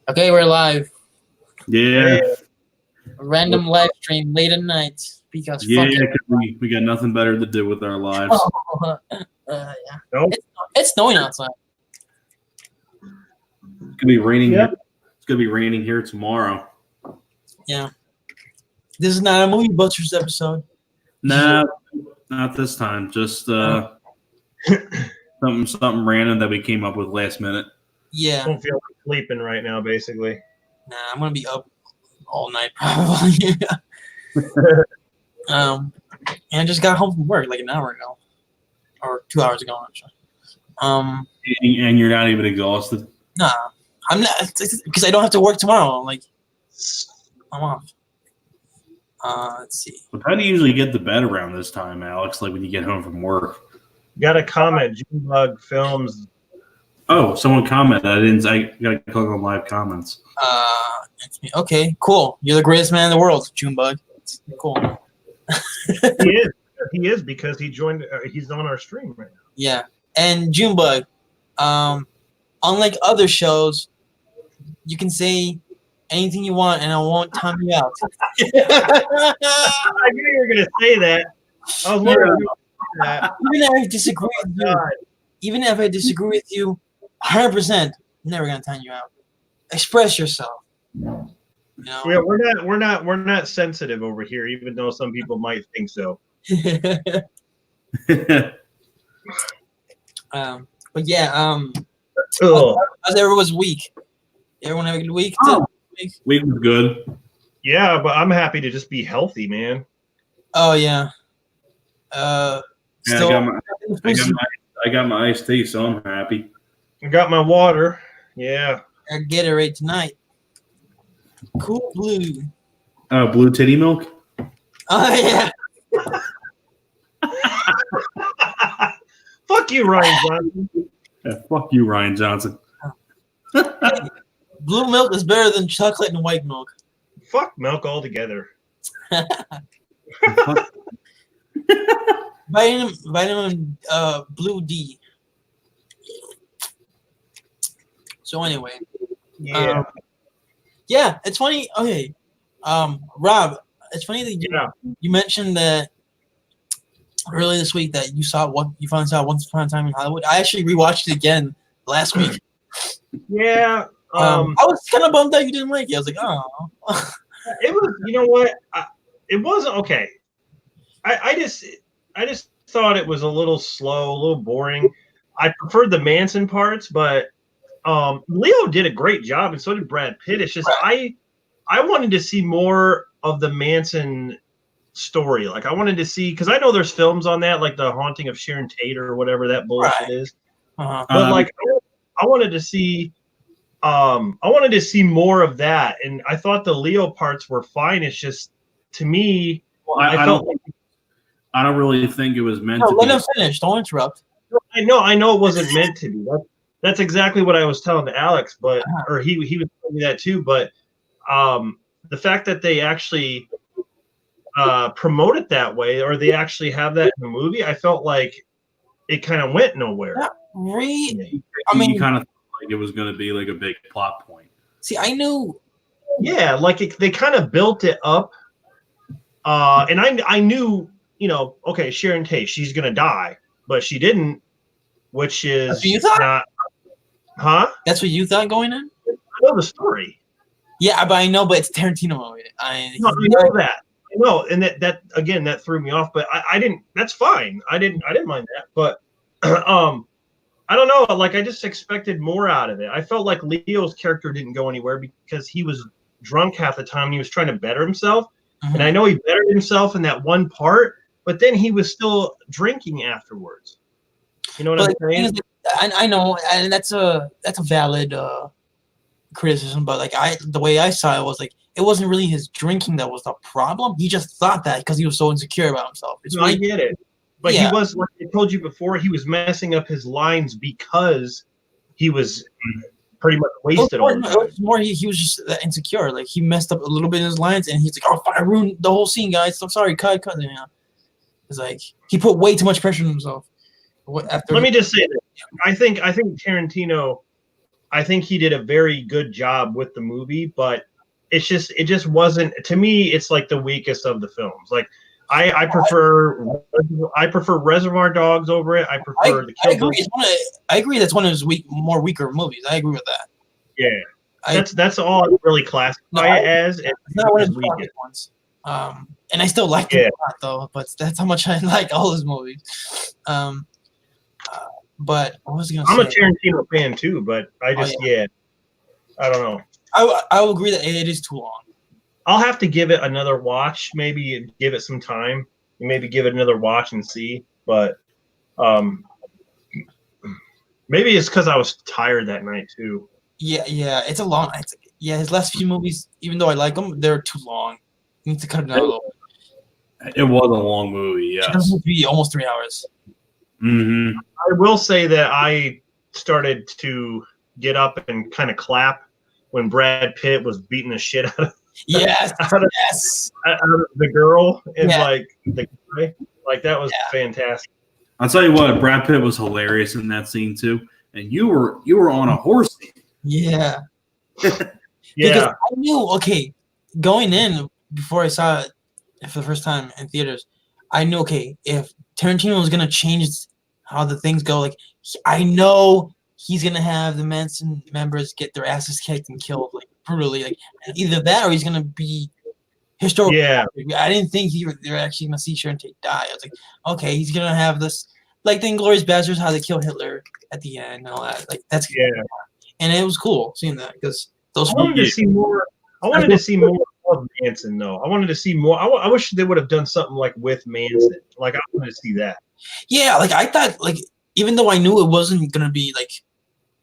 Okay, we're live. Yeah. A random live stream late at night because Yeah, fuck it. 'cause we got nothing better to do with our lives. Yeah. Nope. It's snowing outside. It's gonna be raining. Yeah. It's gonna be raining here tomorrow. Yeah. This is not a Movie Busters episode. Nah, not this time. Just something random that we came up with last minute. Yeah. Don't feel like sleeping right now, basically. Nah, I'm gonna be up all night probably. And I just got home from work like an hour ago, or 2 hours ago actually. And you're not even exhausted. Nah, I'm not because I don't have to work tomorrow. Like, I'm off. Let's see. But how do you usually get to bed around this time, Alex? Like when you get home from work? Got a comment. Junebug Films. Oh, someone commented. I gotta click on live comments. It's me. Okay, cool. You're the greatest man in the world, Junebug. It's cool. He is. He is because he joined. He's on our stream right now. Yeah, and Junebug. Unlike other shows, you can say anything you want, and I won't time you out. I knew you were going to say that. I was wondering that. Even if I disagree with you, even if I disagree with you, 100%, never gonna time you out. Express yourself. You know? Yeah, we're not sensitive over here, even though some people might think so. But yeah, Ugh. how's everyone's week? Everyone have a good week? Week was good. Yeah, but I'm happy to just be healthy, man. Oh yeah. Yeah, Still, I got my iced tea, so I'm happy. I got my water. Yeah. I get it right tonight. Cool blue. Blue titty milk. Oh yeah. Fuck you, Ryan Johnson. Yeah, fuck you, Ryan Johnson. Blue milk is better than chocolate and white milk. Fuck milk altogether. Vitamin blue D. So anyway, Yeah. yeah, it's funny. Okay, Rob, it's funny that you mentioned that earlier this week that you finally saw Once Upon a Time in Hollywood. I actually rewatched it again last week. Yeah. I was kind of bummed that you didn't like it. I was like, oh. It was. You know what? It wasn't okay. I just thought it was a little slow, a little boring. I preferred the Manson parts, but Leo did a great job, and so did Brad Pitt. It's just I wanted to see more of the Manson story. Like I wanted to see, because I know there's films on that, like The Haunting of Sharon Tate or whatever that bullshit is. Uh-huh. But like I wanted to see more of that, and I thought the Leo parts were fine. It's just, to me, Well, I don't really think it was meant No, to let be. him finish. Don't interrupt. I know it wasn't meant to be. That's exactly what I was telling to Alex, but or he was telling me that too. But the fact that they actually promote it that way, or they actually have that in the movie, I felt like it kind of went nowhere. Not really. You kind of thought like it was going to be like a big plot point. See, I knew. Yeah, like they kind of built it up, and I knew, okay, Sharon Tate, she's gonna die, but she didn't, which is That's what you thought? not. Huh? That's what you thought going in? I know the story. Yeah, but I know, but it's Tarantino movie. I know that. I know, and that again, that threw me off. But I didn't. That's fine. I didn't mind that. But I don't know. Like I just expected more out of it. I felt like Leo's character didn't go anywhere because he was drunk half the time. And he was trying to better himself, and I know he bettered himself in that one part. But then he was still drinking afterwards. You know what I'm saying? I know, and that's a valid criticism, but like the way I saw it was like it wasn't really his drinking that was the problem. He just thought that because he was so insecure about himself. I get it, but he was, like I told you before, he was messing up his lines because he was pretty much wasted all the time. It was more he was just insecure. Like he messed up a little bit in his lines, and he's like, "Oh, I ruined the whole scene, guys. I'm sorry, cut." You know, it's like he put way too much pressure on himself. Let me just say this. I think Tarantino I think he did a very good job with the movie, but it just wasn't, to me, it's like the weakest of the films. Like I prefer Reservoir Dogs over it. I prefer the Kill Bill. I agree that's one of his more weaker movies. I agree with that. Yeah. That's all I really classify it as. It's not one of his weakest ones. And I still like it a lot, though. But that's how much I like all his movies. But what was I going to say? I'm a Tarantino fan too, but I just I don't know. I will agree that it is too long. I'll have to give it another watch. Maybe give it some time. Maybe give it another watch and see. But maybe it's because I was tired that night too. Yeah, it's a long. His last few movies, even though I like them, they're too long. You need to cut it down a little bit. It was a long movie. Yeah, it doesn't be almost 3 hours. Mm-hmm. I will say that I started to get up and kind of clap when Brad Pitt was beating the shit out of out of the girl and like the guy. Like that was fantastic. I'll tell you what, Brad Pitt was hilarious in that scene too, and you were on a horse. Yeah. Because I knew, going in before I saw it for the first time in theaters, I knew, if Tarantino was gonna change how the things go, like I know he's gonna have the Manson members get their asses kicked and killed like brutally, like either that or he's gonna be historical. Yeah, I didn't think they're actually gonna see Sharon Tate die. I was like, okay, he's gonna have this like the Inglourious Basterds, how they kill Hitler at the end and all that. Like that's and it was cool seeing that because those. I wanted to see more of Manson, though. I wanted to see more. I wish they would have done something like with Manson. Like I wanted to see that. Yeah, like I thought, like even though I knew it wasn't gonna be like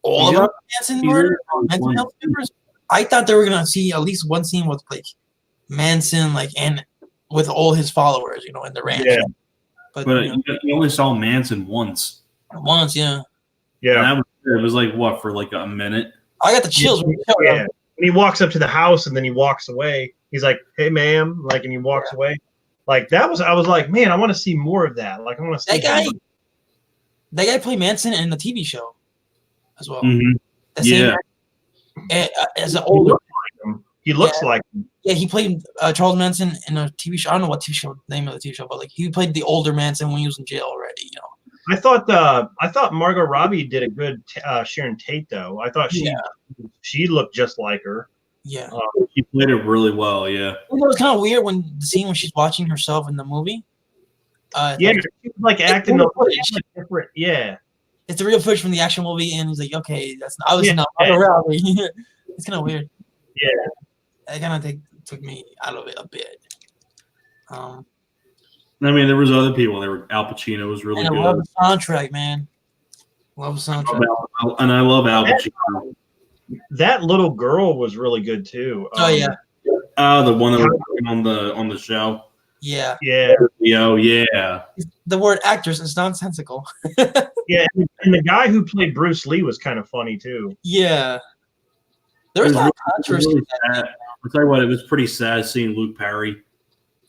all about Manson murder, mental health members, I thought they were gonna see at least one scene with like Manson, like and with all his followers, in the ranch. Yeah. But you only saw Manson once. Once, yeah. Yeah. It was like what for like a minute. I got the chills. Yeah. And he walks up to the house and then he walks away. He's like, "Hey, ma'am," like, and he walks away. Like I was like, man, I want to see more of that. Like I want to see that guy played Manson in the TV show as well. Mm-hmm. As an older, he looks like him. Yeah, he played Charles Manson in a TV show. I don't know what name of the TV show, but like he played the older Manson when he was in jail already. I thought Margot Robbie did a good Sharon Tate though. I thought she looked just like her. Yeah, she played it really well. Yeah, it was kind of weird when the scene when she's watching herself in the movie. She was like acting different. Yeah, it's the real footage from the action movie, and he's like, "Okay, that's not Margot Robbie." It's kind of weird. Yeah, it kind of took me out of it a bit. I mean, there was other people. Al Pacino was really good. I love the soundtrack, man. Love the soundtrack. And I love Al Pacino. That little girl was really good too. Oh yeah. The one that was on the show. Yeah. Yeah. Oh yeah. The word actress is nonsensical. Yeah, and the guy who played Bruce Lee was kind of funny too. Yeah. There was a lot of controversy. Really I'll tell you what, it was pretty sad seeing Luke Perry.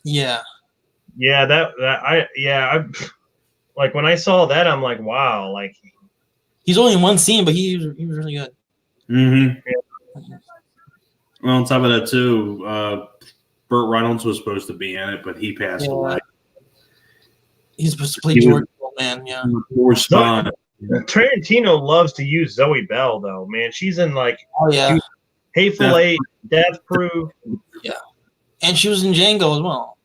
Yeah. Yeah, I like when I saw that, I'm like, wow, like he's only in one scene, but he was really good. Mm-hmm. Yeah. Well, on top of that too, Burt Reynolds was supposed to be in it, but he passed away. He's supposed to play George Man, yeah. Tarantino loves to use Zoe Bell though, man. She's in like Hateful Eight, Death Proof. Yeah. And she was in Django as well.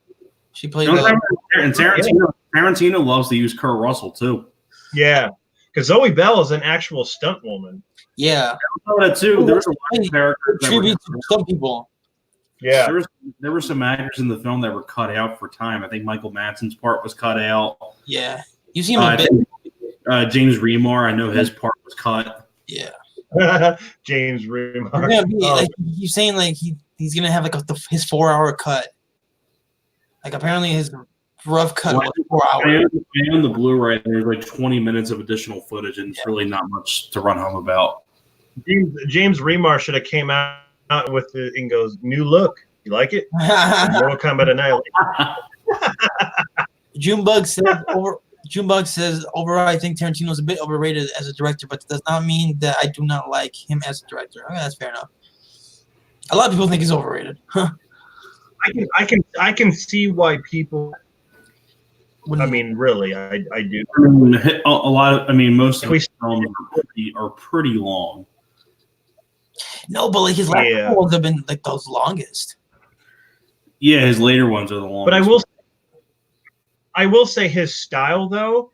She played and Tarantino loves to use Kurt Russell too. Yeah. Because Zoe Bell is an actual stunt woman. Yeah. I know that too. There was a lot of characters tribute to some people. Yeah. There were some actors in the film that were cut out for time. I think Michael Madsen's part was cut out. Yeah. You see him a bit. James Remar, I know his part was cut. Yeah. James Remar. Like, he's saying like he's gonna have like his 4-hour cut. Like apparently his rough cut was 4 hours. I own the Blu-ray. There's like 20 minutes of additional footage, and it's really not much to run home about. James Remar should have came out with it and goes, "New look, you like it?" Mortal Kombat Annihilation. Junebug said Junebug says, overall, I think Tarantino's a bit overrated as a director, but does not mean that I do not like him as a director. Okay, that's fair enough. A lot of people think he's overrated. I can see why people. I mean, really, I do. I mean, a lot of. I mean, most of his films are pretty long. No, but like his last ones have been like those longest. Yeah, his later ones are the longest. But I will say his style though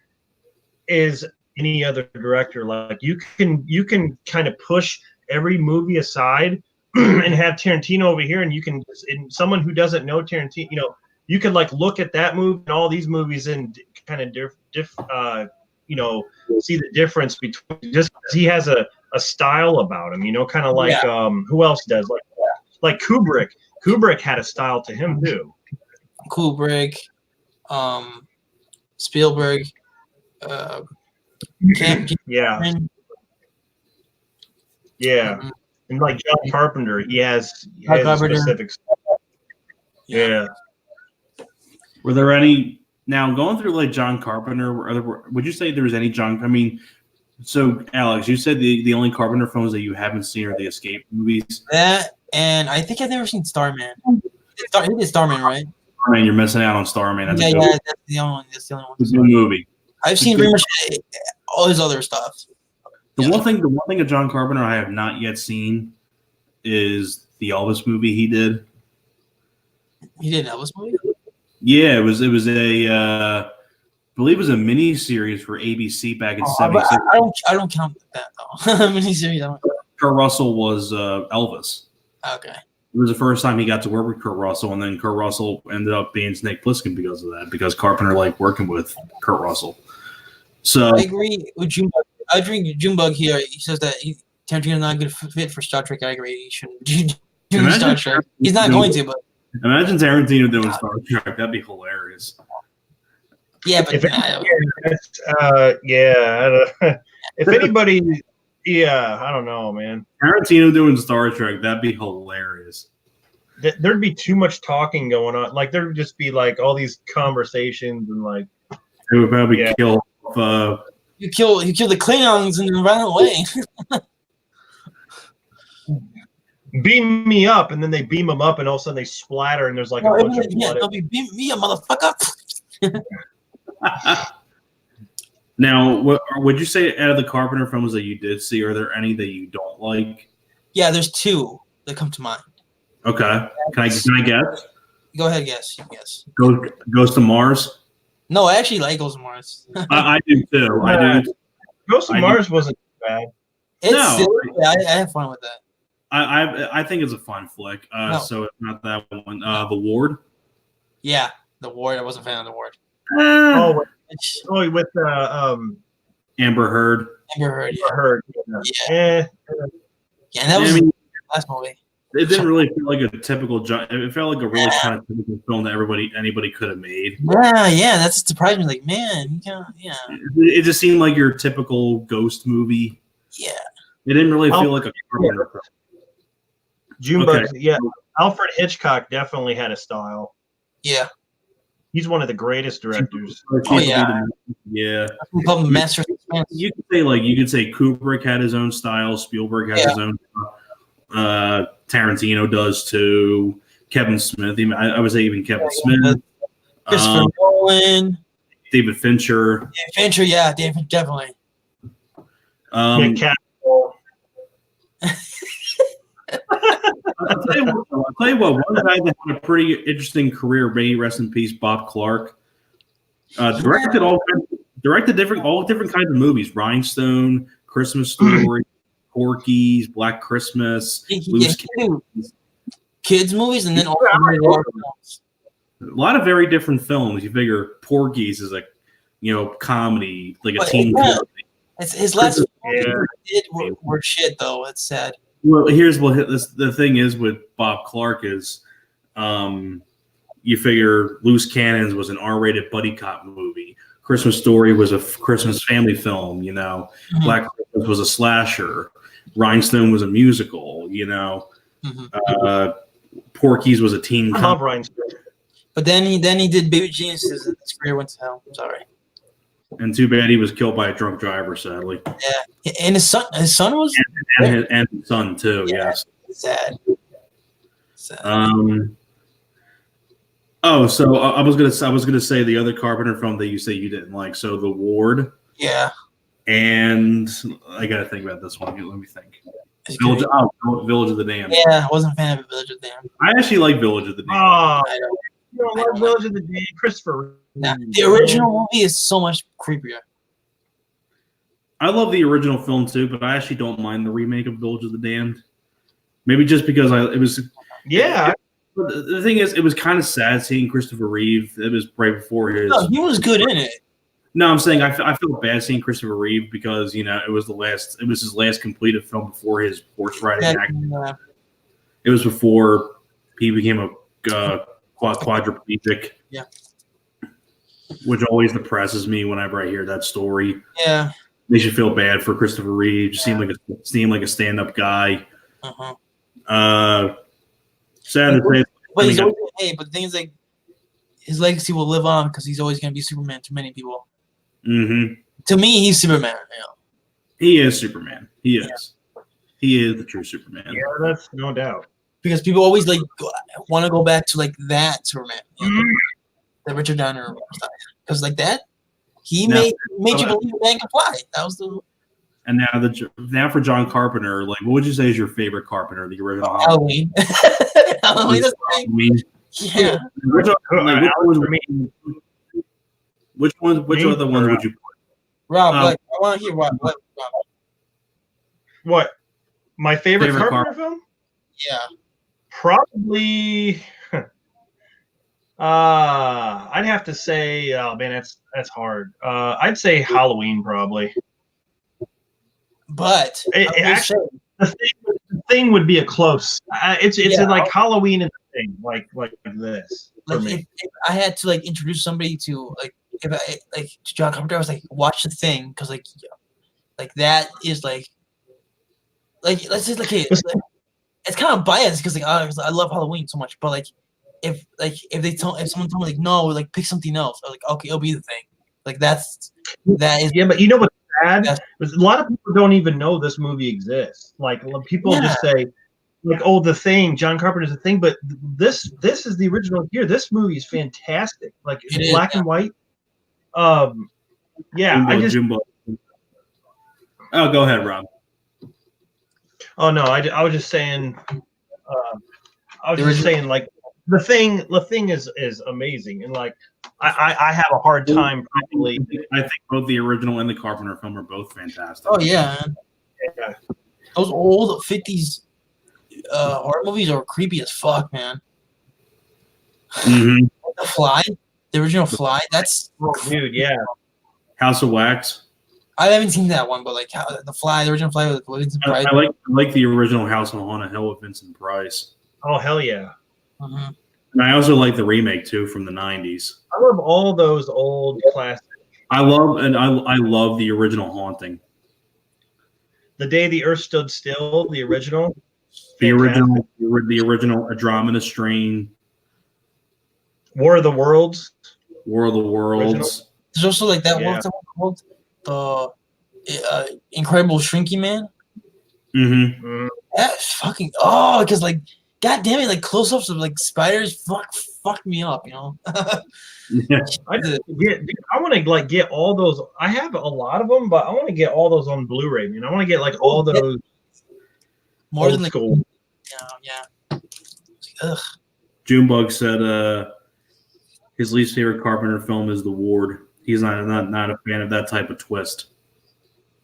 is any other director. Like you can kind of push every movie aside and have Tarantino over here, and you can. And someone who doesn't know Tarantino, you could like look at that movie and all these movies and kind of see the difference between, just because he has a style about him, kind of like who else does, like Kubrick. Kubrick had a style to him too. Kubrick, Spielberg, yeah, and like John Carpenter, he has a specific style. Yeah. Were there any, now going through like John Carpenter, would you say there was any John, I mean, so Alex, you said the only Carpenter films that you haven't seen are the Escape movies? That, and I think I've never seen Starman. He did Starman, right? Starman, you're missing out on Starman. That's that's the only one. That's the only one. It's a good movie. I've seen pretty much all his other stuff. The one thing of John Carpenter I have not yet seen is the Elvis movie he did. He did an Elvis movie? Yeah, it was I believe it was a mini series for ABC back in '76. I don't count that though. Mini series. Kurt Russell was Elvis. Okay. It was the first time he got to work with Kurt Russell, and then Kurt Russell ended up being Snake Plissken because of that, because Carpenter liked working with Kurt Russell. So I agree with Junebug. I agree with Junebug here. He says that Tarantino's not a good fit for Star Trek. I agree. He shouldn't do Star Trek. He's not going to, but imagine Tarantino doing Star Trek. That'd be hilarious. Yeah, but if anybody, I don't know, man. Tarantino doing Star Trek, that'd be hilarious. There'd be too much talking going on. Like there'd just be like all these conversations and like it would probably kill. You kill the Klingons and then run away. Beam me up, and then they beam them up, and all of a sudden they splatter, and there's like a bunch of blood. They'll be beam me up, motherfucker. Now, what would you say out of the Carpenter films that you did see? Are there any that you don't like? Yeah, there's two that come to mind. Okay, can I guess? Go ahead, guess. Yes. Ghost of Mars. No, I actually like Ghost of Mars. I do too. I do. Ghost of Mars wasn't bad. It's silly. I have fun with that. I think it's a fun flick. So it's not that one. The Ward. Yeah, The Ward. I wasn't a fan of The Ward. With Amber Heard. Yeah, and that was the last movie. It didn't really feel like a typical. It felt like a really kind of typical film that anybody could have made. Yeah, that's surprised me. Like, man, you can't. Yeah. It just seemed like your typical ghost movie. Yeah. It didn't really feel like a Carpenter film. Junebug, Alfred Hitchcock definitely had a style. Yeah. He's one of the greatest directors. Oh yeah. Yeah. Master. You could say Kubrick had his own style. Spielberg had his own. Tarantino does too. Kevin Smith. I would say even Kevin Smith. Christopher Nolan. David Fincher. Yeah, David definitely. I'll tell you what. One guy that had a pretty interesting career, may rest in peace, Bob Clark. Directed all different kinds of movies: Rhinestone, Christmas Story, Porky's, Black Christmas, kids movies, and then all films. A lot of very different films. You figure Porky's is like, comedy, like a teen comedy. His last films were shit, though. It's sad. Well, here's the thing is with Bob Clark is, you figure Loose Cannons was an R-rated buddy cop movie. Christmas Story was a Christmas family film. Mm-hmm. Black Christmas was a slasher. Rhinestone was a musical. Porky's was a teen. I love Rhinestone. But then he did Baby Geniuses, and his career went to hell. I'm sorry. And too bad he was killed by a drunk driver, sadly. Yeah, and his son was And his son too. Yeah. Yes. sad. Oh, so I was gonna say the other Carpenter film that you say you didn't like. So The Ward. Yeah. And I gotta think about this one. Let me think. Village of the Damned. Yeah, I wasn't a fan of Village of the Damned. I actually like Village of the Damned. Oh, you don't like Village of the Damned, Christopher. Nah, the original movie is so much creepier. I love the original film too, but I actually don't mind the remake of Village of the Damned. Maybe just because it was. Yeah. The thing is, it was kind of sad seeing Christopher Reeve. It was right before his. No, he was good in it. No, I'm saying I feel bad seeing Christopher Reeve because it was his last completed film before his horse riding acting. It was before he became a quadriplegic. Yeah. Which always depresses me whenever I hear that story. Yeah. Makes you feel bad for Christopher Reeve. Just seemed like a stand-up guy. Sad to say. But he's always, but the thing is, like, his legacy will live on because he's always going to be Superman to many people. Mm-hmm. To me, he's Superman. He is Superman. He is. Yeah. He is the true Superman. Yeah, that's no doubt. Because people always want to go back to like that Superman, the Richard Donner style. Because like that, he made you believe man can fly. That was the. And now for John Carpenter, like, what would you say is your favorite Carpenter? The original Halloween. Halloween. Yeah. Which other ones would you put? Rob, I want to hear Rob. What? My favorite Carpenter film? Yeah. Probably. I'd have to say. Oh man, that's hard. I'd say Halloween probably. But actually, the thing would be a close. It's like Halloween and the Thing, like this. Like if I had to like introduce somebody to to John Carpenter, I was like, watch The Thing, because like that is like let's just it's kind of biased because I love Halloween so much, but like if someone told me like no, like pick something else, I was like okay, it'll be The Thing. Like that is but you know what's sad? A lot of people don't even know this movie exists. Like people just say like, oh, The Thing, John Carpenter's The Thing, but this is the original here. This movie is fantastic. Like it's black and white. Jumbo. Oh, go ahead, Rob. Oh no, I was just saying. Like The Thing is amazing, and like I have a hard time probably. I think both the original and the Carpenter film are both fantastic. Oh yeah. Those old 50s horror movies are creepy as fuck, man. Mm-hmm. The Fly, the original Fly. That's dude, yeah. House of Wax. I haven't seen that one, but like the Fly, the original Fly with Vincent Price. I like the original House on Haunted Hill with Vincent Price. Oh hell yeah! Mm-hmm. And I also like the remake too from the '90s. I love all those old classics. I love the original Haunting. The Day the Earth Stood Still, the original. The original Andromeda Strain. War of the Worlds. Original. There's also like that one called the Incredible Shrinking Man. Mm-hmm. That's fucking because like god damn it, like close-ups of like spiders fuck me up, you know. Yeah. I want to like get all those. I have a lot of them, but I want to get all those on Blu-ray. I want to get like all those. More than school. Yeah. Ugh. Junebug said his least favorite Carpenter film is The Ward. He's not a fan of that type of twist.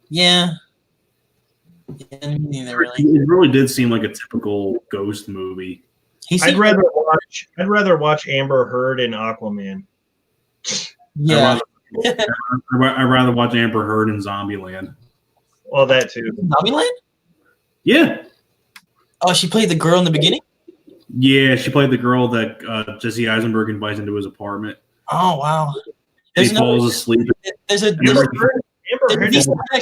Yeah. Neither, really. It really did seem like a typical ghost movie. I'd rather watch Amber Heard in Aquaman. Yeah. I'd rather watch Amber Heard in Zombieland. Well, that too. Zombieland? Yeah. Oh, she played the girl in the beginning? Yeah, she played the girl that Jesse Eisenberg invites into his apartment. Oh, wow. He falls asleep. There's a connection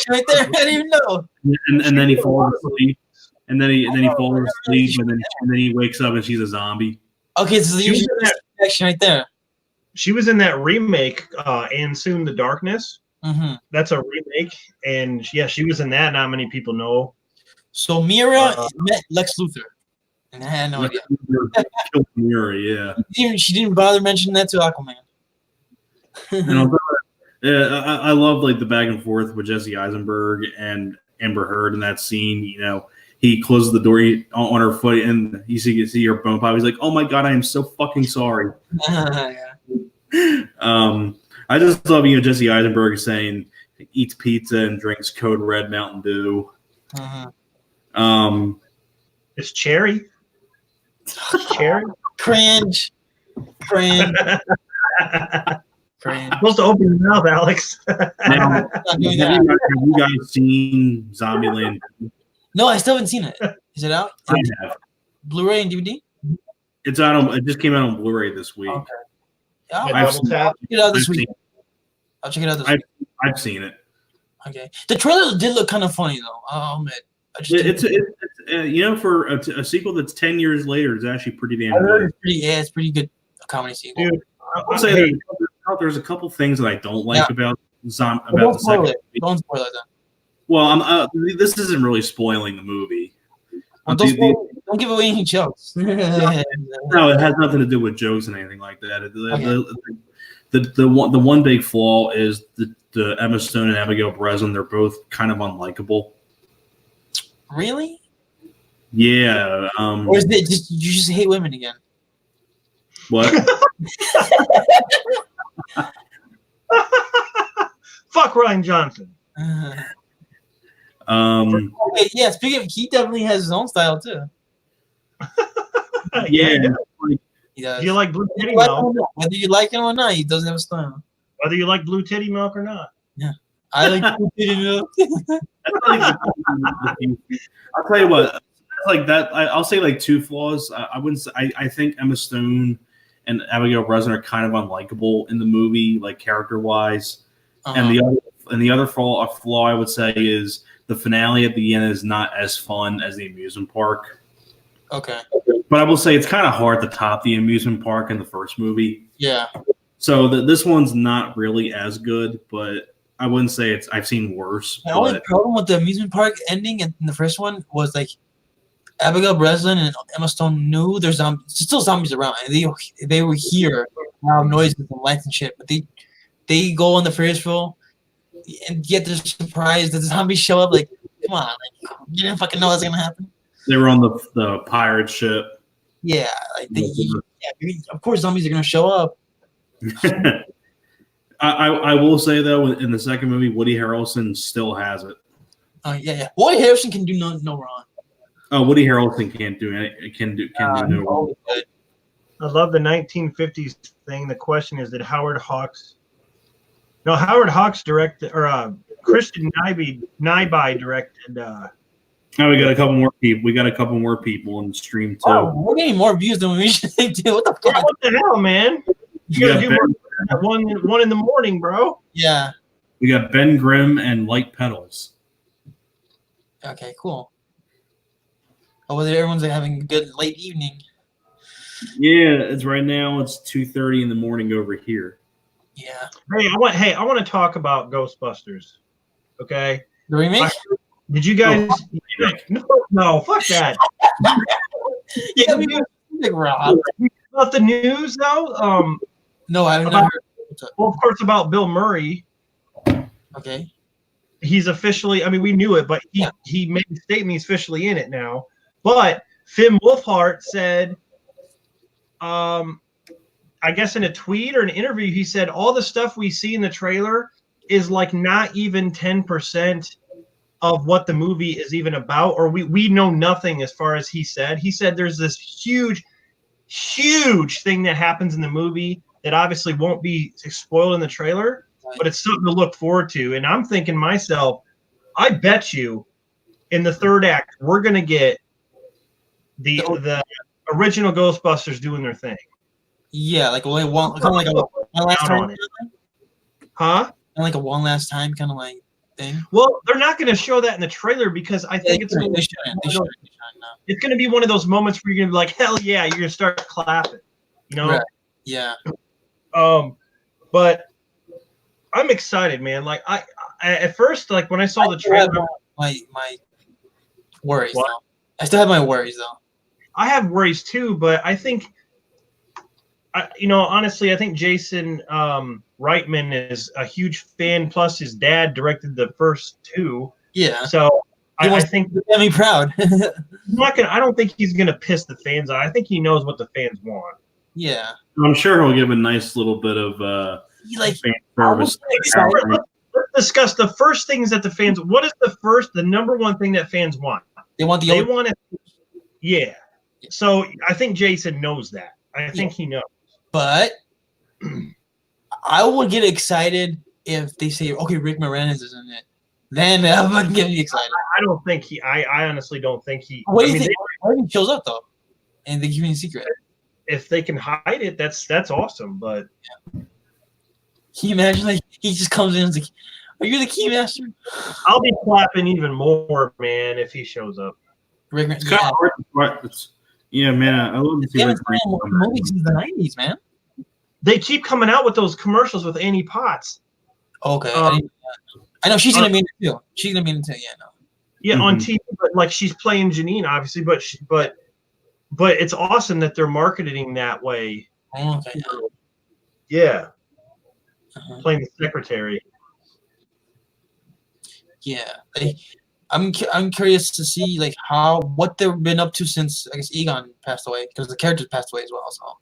right there. I didn't even know. And then he falls asleep. And then he falls asleep, and then he wakes up and she's a zombie. Okay, so there's a connection right there. She was in that remake, And Soon the Darkness. Mm-hmm. That's a remake, and yeah, she was in that. Not many people know. So Mira met Lex Luthor, and I had no idea. Killed Mira, yeah. She didn't bother mentioning that to Aquaman. And I love like the back and forth with Jesse Eisenberg and Amber Heard in that scene. You know, he closes the door on her foot, and you see her bone pop. He's like, "Oh my god, I am so fucking sorry." Yeah. I just love Jesse Eisenberg saying he eats pizza and drinks Code Red Mountain Dew. It's cherry. Cherry. Cringe. Cringe. You're supposed to open your mouth, Alex. Now, have you guys seen Zombieland? No, I still haven't seen it. Is it out? I have. Blu-ray and DVD? It's out. It just came out on Blu-ray this week. Okay. Yeah, I'll check it out this week. I'll check it out this week. I've seen it. Okay. The trailer did look kind of funny, though. I'll admit. It's for a sequel that's 10 years later, it's actually pretty damn good. It's pretty good comedy sequel. Dude, I'll say there's a couple things that I don't like about the second movie. Don't spoil it then. Well, this isn't really spoiling the movie. Don't give away any jokes. No, it has nothing to do with jokes and anything like that. The one big flaw is the Emma Stone and Abigail Breslin. They're both kind of unlikable. Really? Yeah. Or is it just you just hate women again? What? Fuck Ryan Johnson. Okay, yeah. Speaking of, he definitely has his own style too. Yeah. He does. Do you like blue titty milk? Whether you like him or not, he doesn't have a style. Whether you like blue titty milk or not. Yeah, I like blue titty milk. I'll tell you what. Like that, I'll say like two flaws. I wouldn't say. I think Emma Stone and Abigail Breslin are kind of unlikable in the movie, like character wise. And the other flaw I would say is the finale at the end is not as fun as the amusement park. Okay. But I will say it's kind of hard to top the amusement park in the first movie. Yeah. So this one's not really as good, but I wouldn't say I've seen worse. The only problem with the amusement park ending in the first one was like Abigail Breslin and Emma Stone knew there's still zombies around, and they were here, loud noises and lights and shit. But they go on the Ferris wheel and get they're surprised that the zombies show up. Like, come on, like you didn't fucking know what's gonna happen. They were on the pirate ship. Yeah, like of course zombies are gonna show up. I will say though, in the second movie, Woody Harrelson still has it. Oh yeah. Woody Harrelson can do no wrong. Oh, Woody Harrelson can't do any. Can do no wrong. I love the 1950s thing. The question is, did Howard Hawks? No, Howard Hawks directed, or Christian Nyby directed. Oh, we got a couple more people. We got a couple more people on the stream too. Oh, we're getting more views than we usually do. What the fuck? Yeah, what the hell, man? You gotta do more one in the morning, bro. Yeah. We got Ben Grimm and Light Petals. Okay, cool. Oh, whether everyone's like, having a good late evening. Yeah, it's right now. It's 2:30 in the morning over here. Yeah. Hey, I want to talk about Ghostbusters. Okay. The remake? Did you guys? No, fuck that. Yeah, we like Rob. About the news though. No, I haven't heard. Well, of course, about Bill Murray. Okay. He's officially. I mean, we knew it, but he made a statement. He's officially in it now. But Finn Wolfhard said, I guess in a tweet or an interview, he said all the stuff we see in the trailer is like not even 10% of what the movie is even about, or we know nothing as far as he said. He said there's this huge thing that happens in the movie that obviously won't be spoiled in the trailer, but it's something to look forward to. And I'm thinking myself, I bet you in the third act, we're going to get the original Ghostbusters doing their thing. Yeah, like kind of like a one last time. Huh? Kind of like a one last time kind of like thing. Well, they're not going to show that in the trailer because I think it's going to be one of those moments where you're going to be like, hell yeah, you're going to start clapping. You know? Right. Yeah. But I'm excited, man. Like I at first, like when I saw the trailer, my worries. What? Though. I still have my worries though. I have worries too, but I think, honestly, I think Jason Reitman is a huge fan. Plus, his dad directed the first two. Yeah. So I think to get me proud. I don't think he's gonna piss the fans off. I think he knows what the fans want. Yeah. I'm sure he'll give a nice little bit of fan service. Let's discuss the first things that the fans. What is the number one thing that fans want? They want They want it. Yeah. So I think Jason knows that. I think he knows. But I would get excited if they say, "Okay, Rick Moranis is in it." Then that would get me excited. I don't think he. I honestly don't think he. What do you think? Why he shows up though, and they keep it a secret? If they can hide it, that's awesome. But can you imagine? Like he just comes in and is like, "Are you the keymaster?" I'll be clapping even more, man, if he shows up. Rick, yeah, man, I love to see Rick movies in the '90s, man. They keep coming out with those commercials with Annie Potts. Okay, I know she's gonna be in it too. She's gonna be in it too. Yeah, no. Yeah, on TV, but like she's playing Janine, obviously, but it's awesome that they're marketing that way. Okay. Yeah. Playing the secretary. Yeah, I'm curious to see like what they've been up to since I guess Egon passed away, because the characters passed away as well. So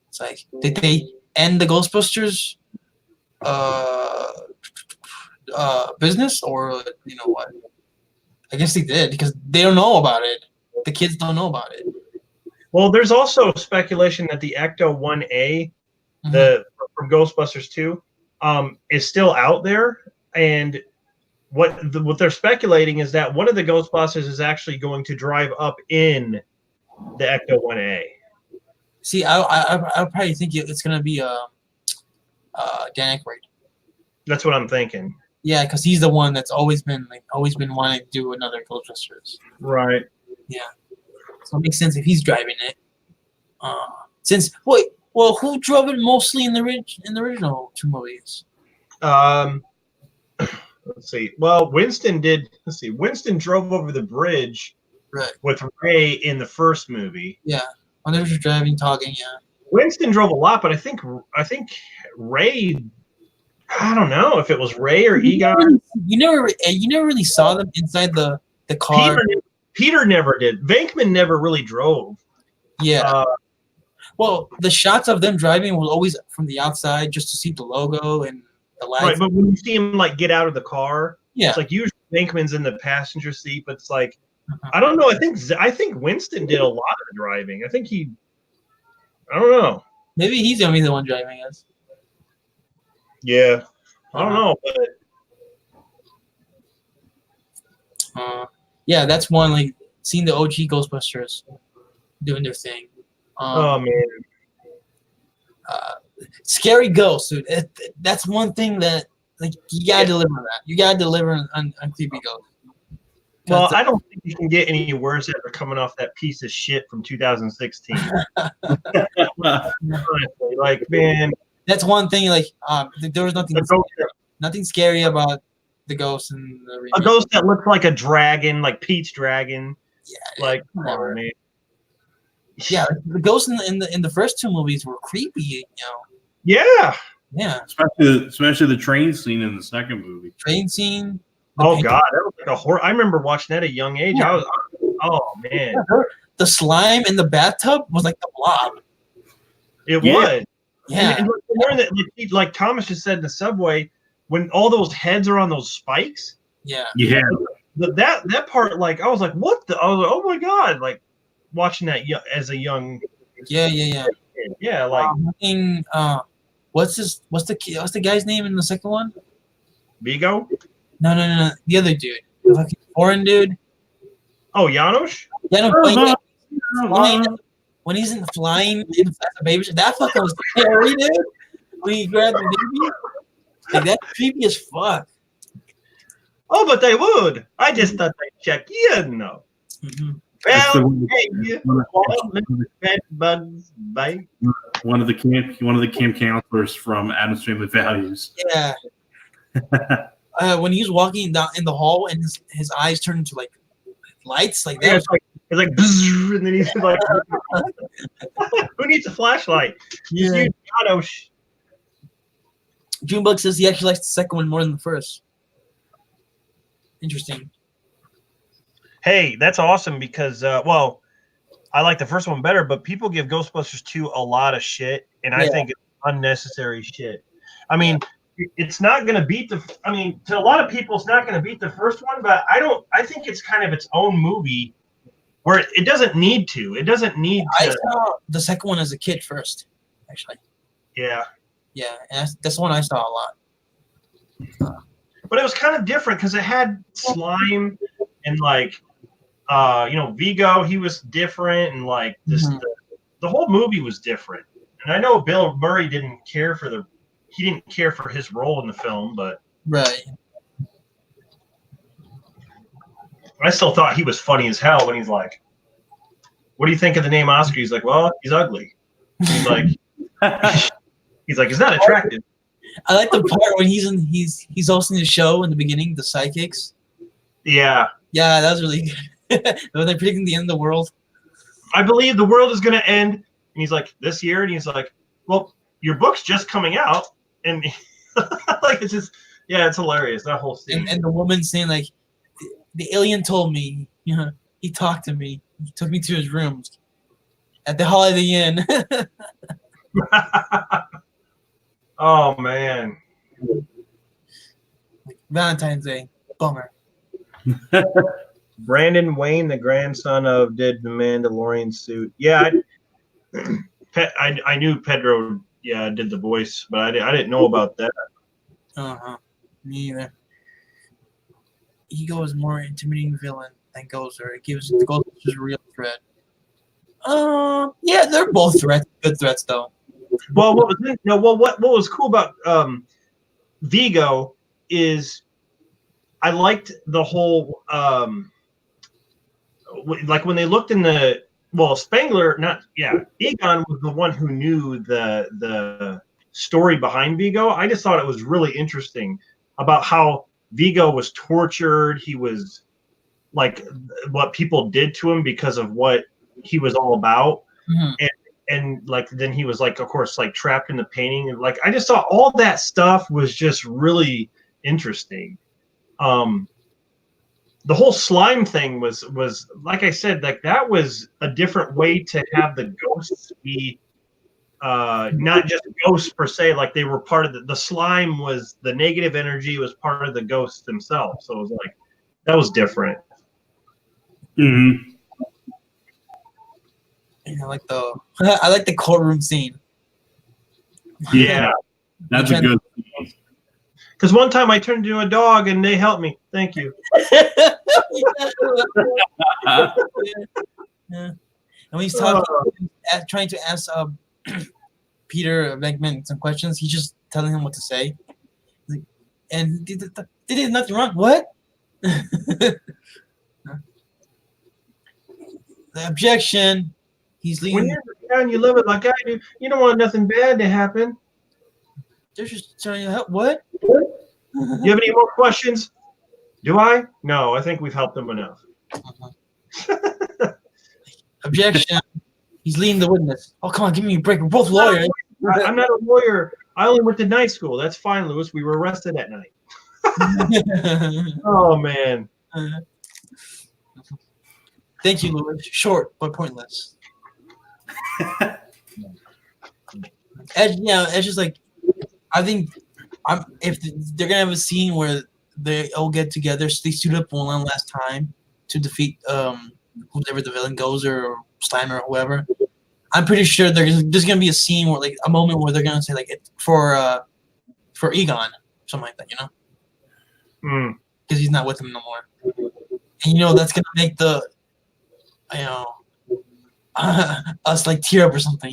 it's like, did they end the Ghostbusters business, or you know what? I guess they did, because they don't know about it. The kids don't know about it. Well, there's also speculation that the Ecto 1A, from Ghostbusters 2, is still out there, and what they're speculating is that one of the Ghostbusters is actually going to drive up in the Ecto 1A. See, I probably think it's gonna be Dan Aykroyd. That's what I'm thinking. Yeah, because he's the one that's always been wanting to do another Ghostbusters. Right. Yeah. So it makes sense if he's driving it. Who drove it mostly in the original two movies? Let's see. Well, Winston did. Let's see. Winston drove over the bridge with Ray in the first movie. Yeah, when they were driving, talking. Yeah. Winston drove a lot, but I think Ray. I don't know if it was Ray or Egon. You never really saw them inside the car. Peter never did. Venkman never really drove. Yeah. Well, the shots of them driving was always from the outside, just to see the logo and the lights. Right, but when you see him like get out of the car, it's like usually Venkman's in the passenger seat, but it's like I don't know. I think Winston did a lot of the driving. I think I don't know. Maybe he's gonna be the one driving us. Yeah, I don't know, but yeah, that's one, like seeing the OG Ghostbusters doing their thing. Oh man, scary ghosts, dude. That's one thing that like you gotta deliver that. You gotta deliver on creepy ghosts. Well, I don't think you can get any worse after coming off that piece of shit from 2016. Honestly, like, man, that's one thing. Like, there was nothing scary about the ghost in the remake. A ghost that looks like a dragon, like Pete's dragon. Yeah, like, come on, man. Yeah, the ghosts in the first two movies were creepy. You know. Yeah. Yeah. Especially the train scene in the second movie. Train scene. Oh God, that was like a horror. I remember watching that at a young age. Yeah. Oh man. The slime in the bathtub was like the Blob. It was. Yeah. And like Thomas just said in the subway, when all those heads are on those spikes. Yeah. That part, like, I was like, what the? I was like, oh my God, like watching that as a young. Yeah. Yeah, like. What's the guy's name in the second one? Vigo? No. The other dude. The fucking foreign dude. Oh, Janosch? Yeah, when he's in flying in the baby, that fucking was scary, dude. When he grabbed the baby. Like, that's creepy as fuck. Oh, but they would. I just thought they'd check in, though. Mm-hmm. Well, hey, bugs, bite. One of the camp counselors from Adam's Family Values. Yeah. When he was walking down in the hall and his eyes turned into like lights, like that. Yeah, Was, it's like bzzz, and then he's like, "Who needs a flashlight?" Just use auto. Junebug says he actually likes the second one more than the first. Interesting. Hey, that's awesome because, well, I like the first one better, but people give Ghostbusters 2 a lot of shit, and I think it's unnecessary shit. I mean, it's not going to beat the. I mean, to a lot of people, it's not going to beat the first one, but I don't. I think it's kind of its own movie where it doesn't need to. It doesn't need to. I saw the second one as a kid first, actually. Yeah. Yeah, and that's the one I saw a lot. But it was kind of different because it had slime and like, Vigo. He was different, and like this, the whole movie was different. And I know Bill Murray didn't care for his role in the film, but right. I still thought he was funny as hell when he's like, "What do you think of the name Oscar?" He's like, "Well, he's ugly." He's like, he's not attractive. I like the part when he's hosting the show in the beginning, the sidekicks. Yeah. Yeah, that was really good. When they're predicting the end of the world. I believe the world is going to end. And he's like, this year? And he's like, well, your book's just coming out. And like, it's just, yeah, it's hilarious. That whole scene. And the woman saying like, the alien told me, he talked to me. He took me to his rooms at the Holiday Inn. Oh, man. Valentine's Day. Bummer. Brandon Wayne, the grandson of did the Mandalorian suit. Yeah, I knew Pedro, did the voice, but I didn't know about that. Uh-huh. Me either. Ego is more intimidating villain than Gozer. It gives the Ghostbusters a real threat. Yeah, they're both threats. Good threats, though. Well, what was cool about Vigo is I liked the whole like when they looked in the Spengler, Egon was the one who knew the story behind Vigo. I just thought it was really interesting about how Vigo was tortured. He was like what people did to him because of what he was all about. Mm-hmm. And like then he was like, of course, like trapped in the painting, and like I just thought all that stuff was just really interesting. The whole slime thing was like I said, like that was a different way to have the ghosts be not just ghosts per se, like they were part of the slime was the negative energy was part of the ghosts themselves. So it was like that was different. Mm-hmm. I like the courtroom scene. Yeah, that's a good scene. Because one time I turned into a dog and they helped me. Thank you. Yeah. And when he's talking, trying to ask Peter Venkman some questions, he's just telling him what to say. And they did nothing wrong. What? The objection. He's leaving. When you're down, you love it like I do. You don't want nothing bad to happen. They're just trying to help. What? You have any more questions? Do I? No, I think we've helped them enough. Objection. He's leading the witness. Oh, come on, give me a break. We're both lawyers. I'm not a lawyer. I only went to night school. That's fine, Louis. We were arrested at night. Oh, man. Thank you, Louis. Short but pointless. Edge is like, I think if they're gonna have a scene where they all get together, so they suit up one last time to defeat whoever the villain goes or Slimer or whoever. I'm pretty sure there's gonna be a scene where like a moment where they're gonna say like for Egon, something like that, because he's not with him no more, and that's gonna make the us like tear up or something,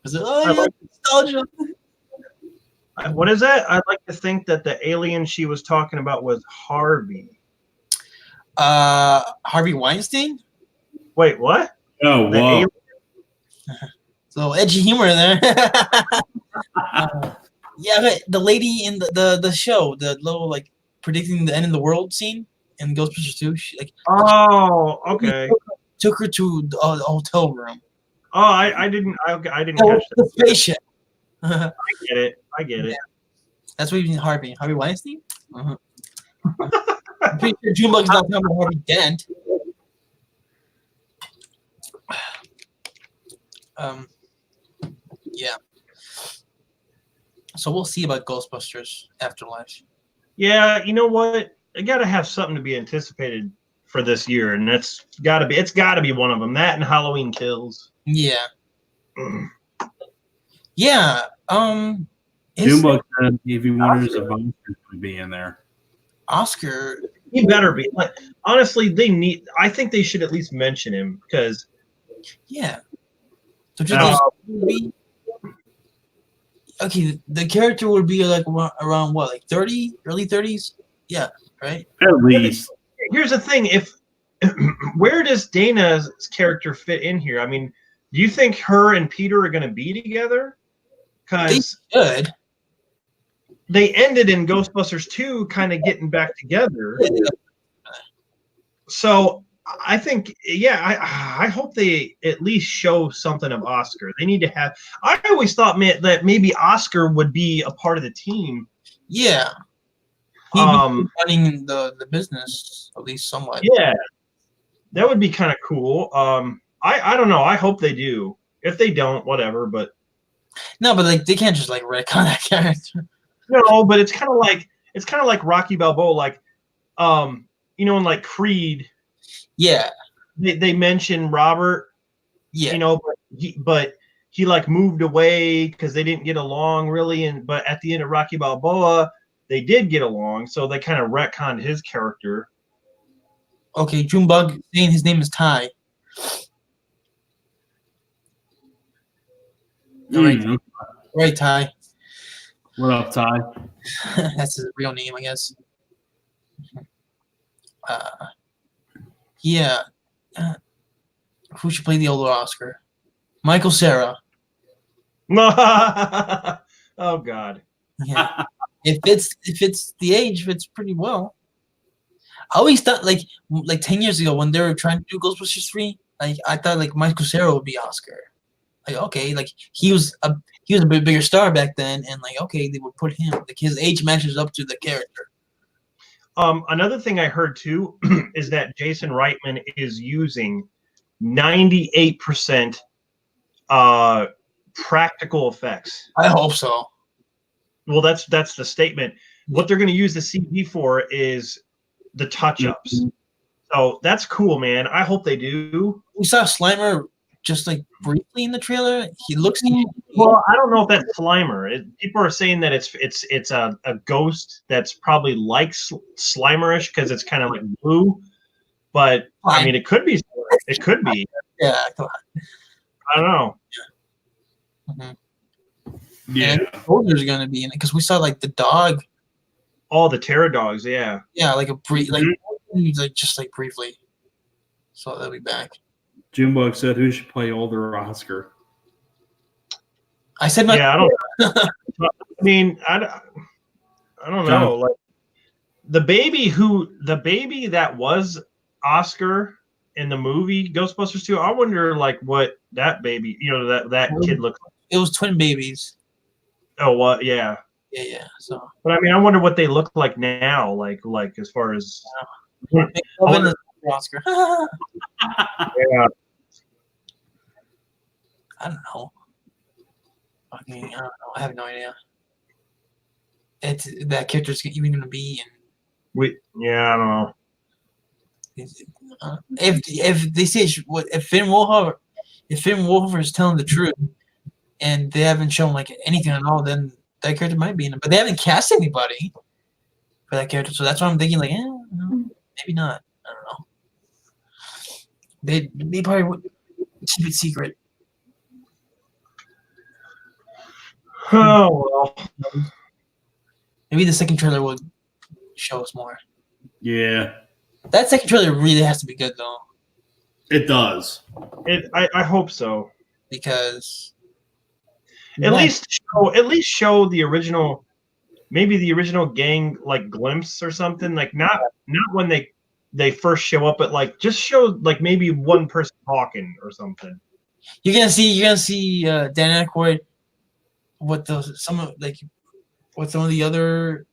because nostalgia. What is that? I'd like to think that the alien she was talking about was Harvey. Harvey Weinstein? Wait, what? Oh, wow. So edgy humor there. Yeah, okay, the lady in the show, the little like predicting the end of the world scene in Ghostbusters 2. She like Oh, okay. took her to the hotel room. Oh, I didn't Oh, catch that. the spaceship. I get it. I get it. That's what you mean, Harvey Weinstein. Uh-huh. I'm pretty sure Junebug's not talking about Harvey Dent. Yeah. So we'll see about Ghostbusters Afterlife. Yeah, you know what? I got to have something to be anticipated for this year, and it's got to be one of them. That and Halloween Kills. Yeah. Yeah. Junebug said if he wanted his Oscar to be in there. Oscar. He better be. Like, honestly, I think they should at least mention him because. Yeah. So just okay, the character would be like around what, like 30, early 30s? Yeah, right? At least. Here's the thing. Where does Dana's character fit in here? I mean, do you think her and Peter are going to be together? Because they ended in Ghostbusters 2 kind of getting back together. So I think, I hope they at least show something of Oscar. They need to have. I always thought, man, that maybe Oscar would be a part of the team. Yeah. He'd be running the business at least somewhat. Yeah, that would be kind of cool. I don't know. I hope they do. If they don't, whatever. But no, but like they can't just like retcon that character. No, but it's kind of like Rocky Balboa, like in like Creed. Yeah. They mention Robert. Yeah. But he like moved away because they didn't get along really, but at the end of Rocky Balboa, they did get along, so they kind of retconned his character. Okay, Junebug saying his name is Ty. Right, Ty. What up, Ty? That's his real name, I guess. Yeah. Who should play the older Oscar? Michael Cera. Oh God. Yeah. If it's the age, fits pretty well. I always thought like 10 years ago when they were trying to do Ghostbusters 3, like I thought like Michael Cera would be Oscar. Like okay, like he was a bit bigger star back then, and like okay, they would put him, like his age matches up to the character. Another thing I heard too is that Jason Reitman is using 98% practical effects. I hope so. Well, that's the statement. What they're going to use the CG for is the touch-ups. So that's cool, man. I hope they do. We saw Slimer just like briefly in the trailer. He looks. Well, I don't know if that's Slimer. People are saying that it's a ghost that's probably like Slimerish because it's kind of like blue. But I mean, it could be. It could be. Yeah, come on. I don't know. Yeah, Boulder's gonna be in it because we saw like the dog. Oh, the Terror Dogs. Yeah. Yeah, like a brief, like just like briefly. So they'll be back. Junebug said, "Who should play older Oscar?" I said, "Yeah, I don't." I mean, I don't know. Like the baby that was Oscar in the movie Ghostbusters 2. I wonder, like, what that baby, that kid looked like. It was twin babies. Oh, what? Yeah. Yeah. So, but I mean, I wonder what they look like now. Like as far as Oscar. Yeah. I don't know. I mean, I don't know. I have no idea. It's that character's even going to be in. I don't know. If they say if Finn Wolfhard is telling the truth, and they haven't shown like anything at all, then that character might be in it. But they haven't cast anybody for that character, so that's why I'm thinking like, no, maybe not. I don't know. They probably would keep it secret. Oh well. Maybe the second trailer will show us more. Yeah. That second trailer really has to be good, though. It does. I hope so. Because At least show the original, maybe the original gang like glimpse or something. Like not when they first show up, but like just show like maybe one person talking or something. You're gonna see Dan Aykroyd with some of the other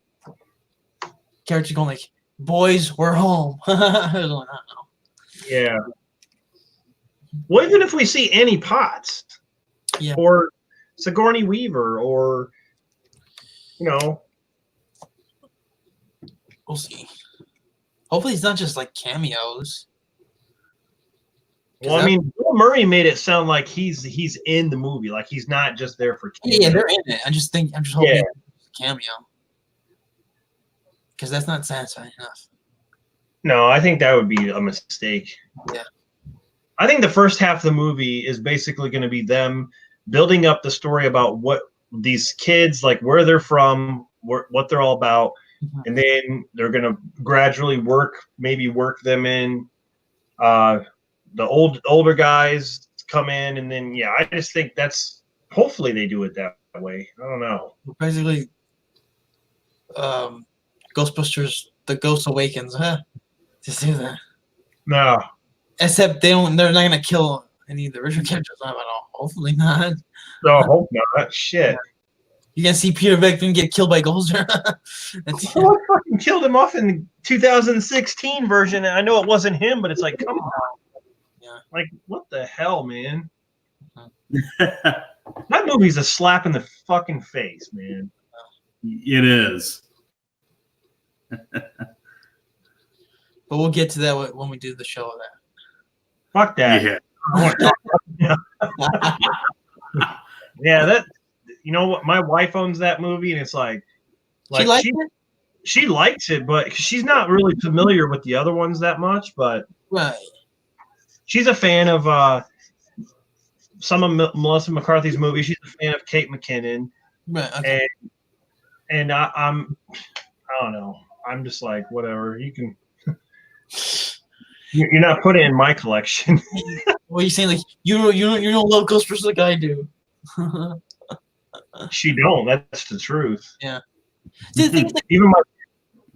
characters going like, "Boys, we're home." I don't know. Yeah. Well, even if we see Annie Potts, Yeah. or Sigourney Weaver, or we'll see. Hopefully, it's not just like cameos. Well, I mean, Bill Murray made it sound like he's in the movie, like he's not just there for cameos. Yeah, they're in it. I'm just hoping it's a cameo, because that's not satisfying enough. No, I think that would be a mistake. Yeah. I think the first half of the movie is basically going to be them building up the story about what these kids, like where they're from, what they're all about, and then they're going to gradually work them in. The older guys come in, and then I just think that's hopefully they do it that way. I don't know. Basically, Ghostbusters: The Ghost Awakens, huh? To see that. No. Except they're not gonna kill any of the original characters at all. Hopefully not. No, I hope not. Shit. You're gonna see Peter Venkman get killed by Goldster. Well, I fucking killed him off in the 2016 version. I know it wasn't him, but it's like, come on. Yeah. Like, what the hell, man? That movie's a slap in the fucking face, man. It is. But we'll get to that when we do the show of that. Fuck that. Yeah. Yeah, that. You know what? My wife owns that movie, and it's like she likes it, but she's not really familiar with the other ones that much. But right, she's a fan of some of Melissa McCarthy's movies. She's a fan of Kate McKinnon, right, okay. and I don't know. I'm just like, whatever. You can. You're not putting it in my collection. What are you saying? Like you don't love Ghostbusters like I do. She don't. That's the truth. Yeah. See, the thing is, like, even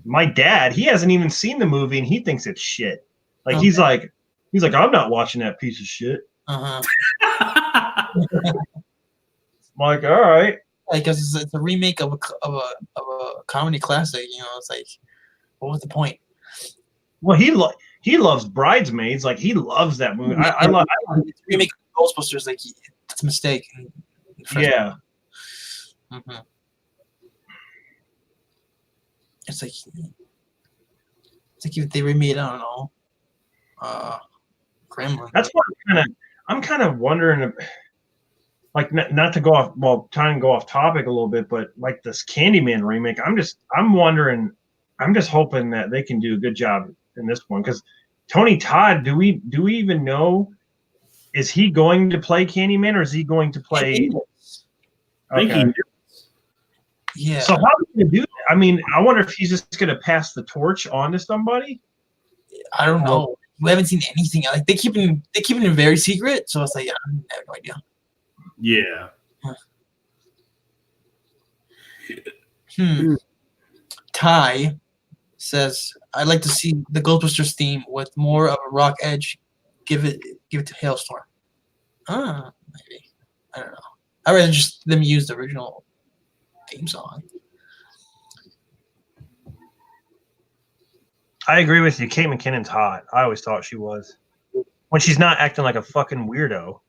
my dad, he hasn't even seen the movie, and he thinks it's shit. Like he's like, I'm not watching that piece of shit. Uh-huh. I'm like, all right. Because it's a remake of a comedy classic. You know, it's like, what was the point? Well, he loves Bridesmaids. Like he loves that movie. I love it's a remake of Ghostbusters. Like it's a mistake. Yeah. Mm-hmm. It's like if they remade, I don't know, Gremlin. That's what I'm kind of wondering. Like not to go off. Well, trying to go off topic a little bit, but like this Candyman remake, I'm wondering. I'm just hoping that they can do a good job in this one, because Tony Todd. Do we even know? Is he going to play Candyman, or is he going to play? Okay. Yeah. So how are you gonna do that? I mean, I wonder if he's just gonna pass the torch on to somebody. I don't know. We haven't seen anything. Like they keep it very secret. So it's like, I have no idea. Yeah. Ty says, "I'd like to see the Ghostbusters theme with more of a rock edge. Give it to Hailstorm." Maybe. I don't know. I'd rather just them use the original theme song. I agree with you. Kate McKinnon's hot. I always thought she was. When she's not acting like a fucking weirdo.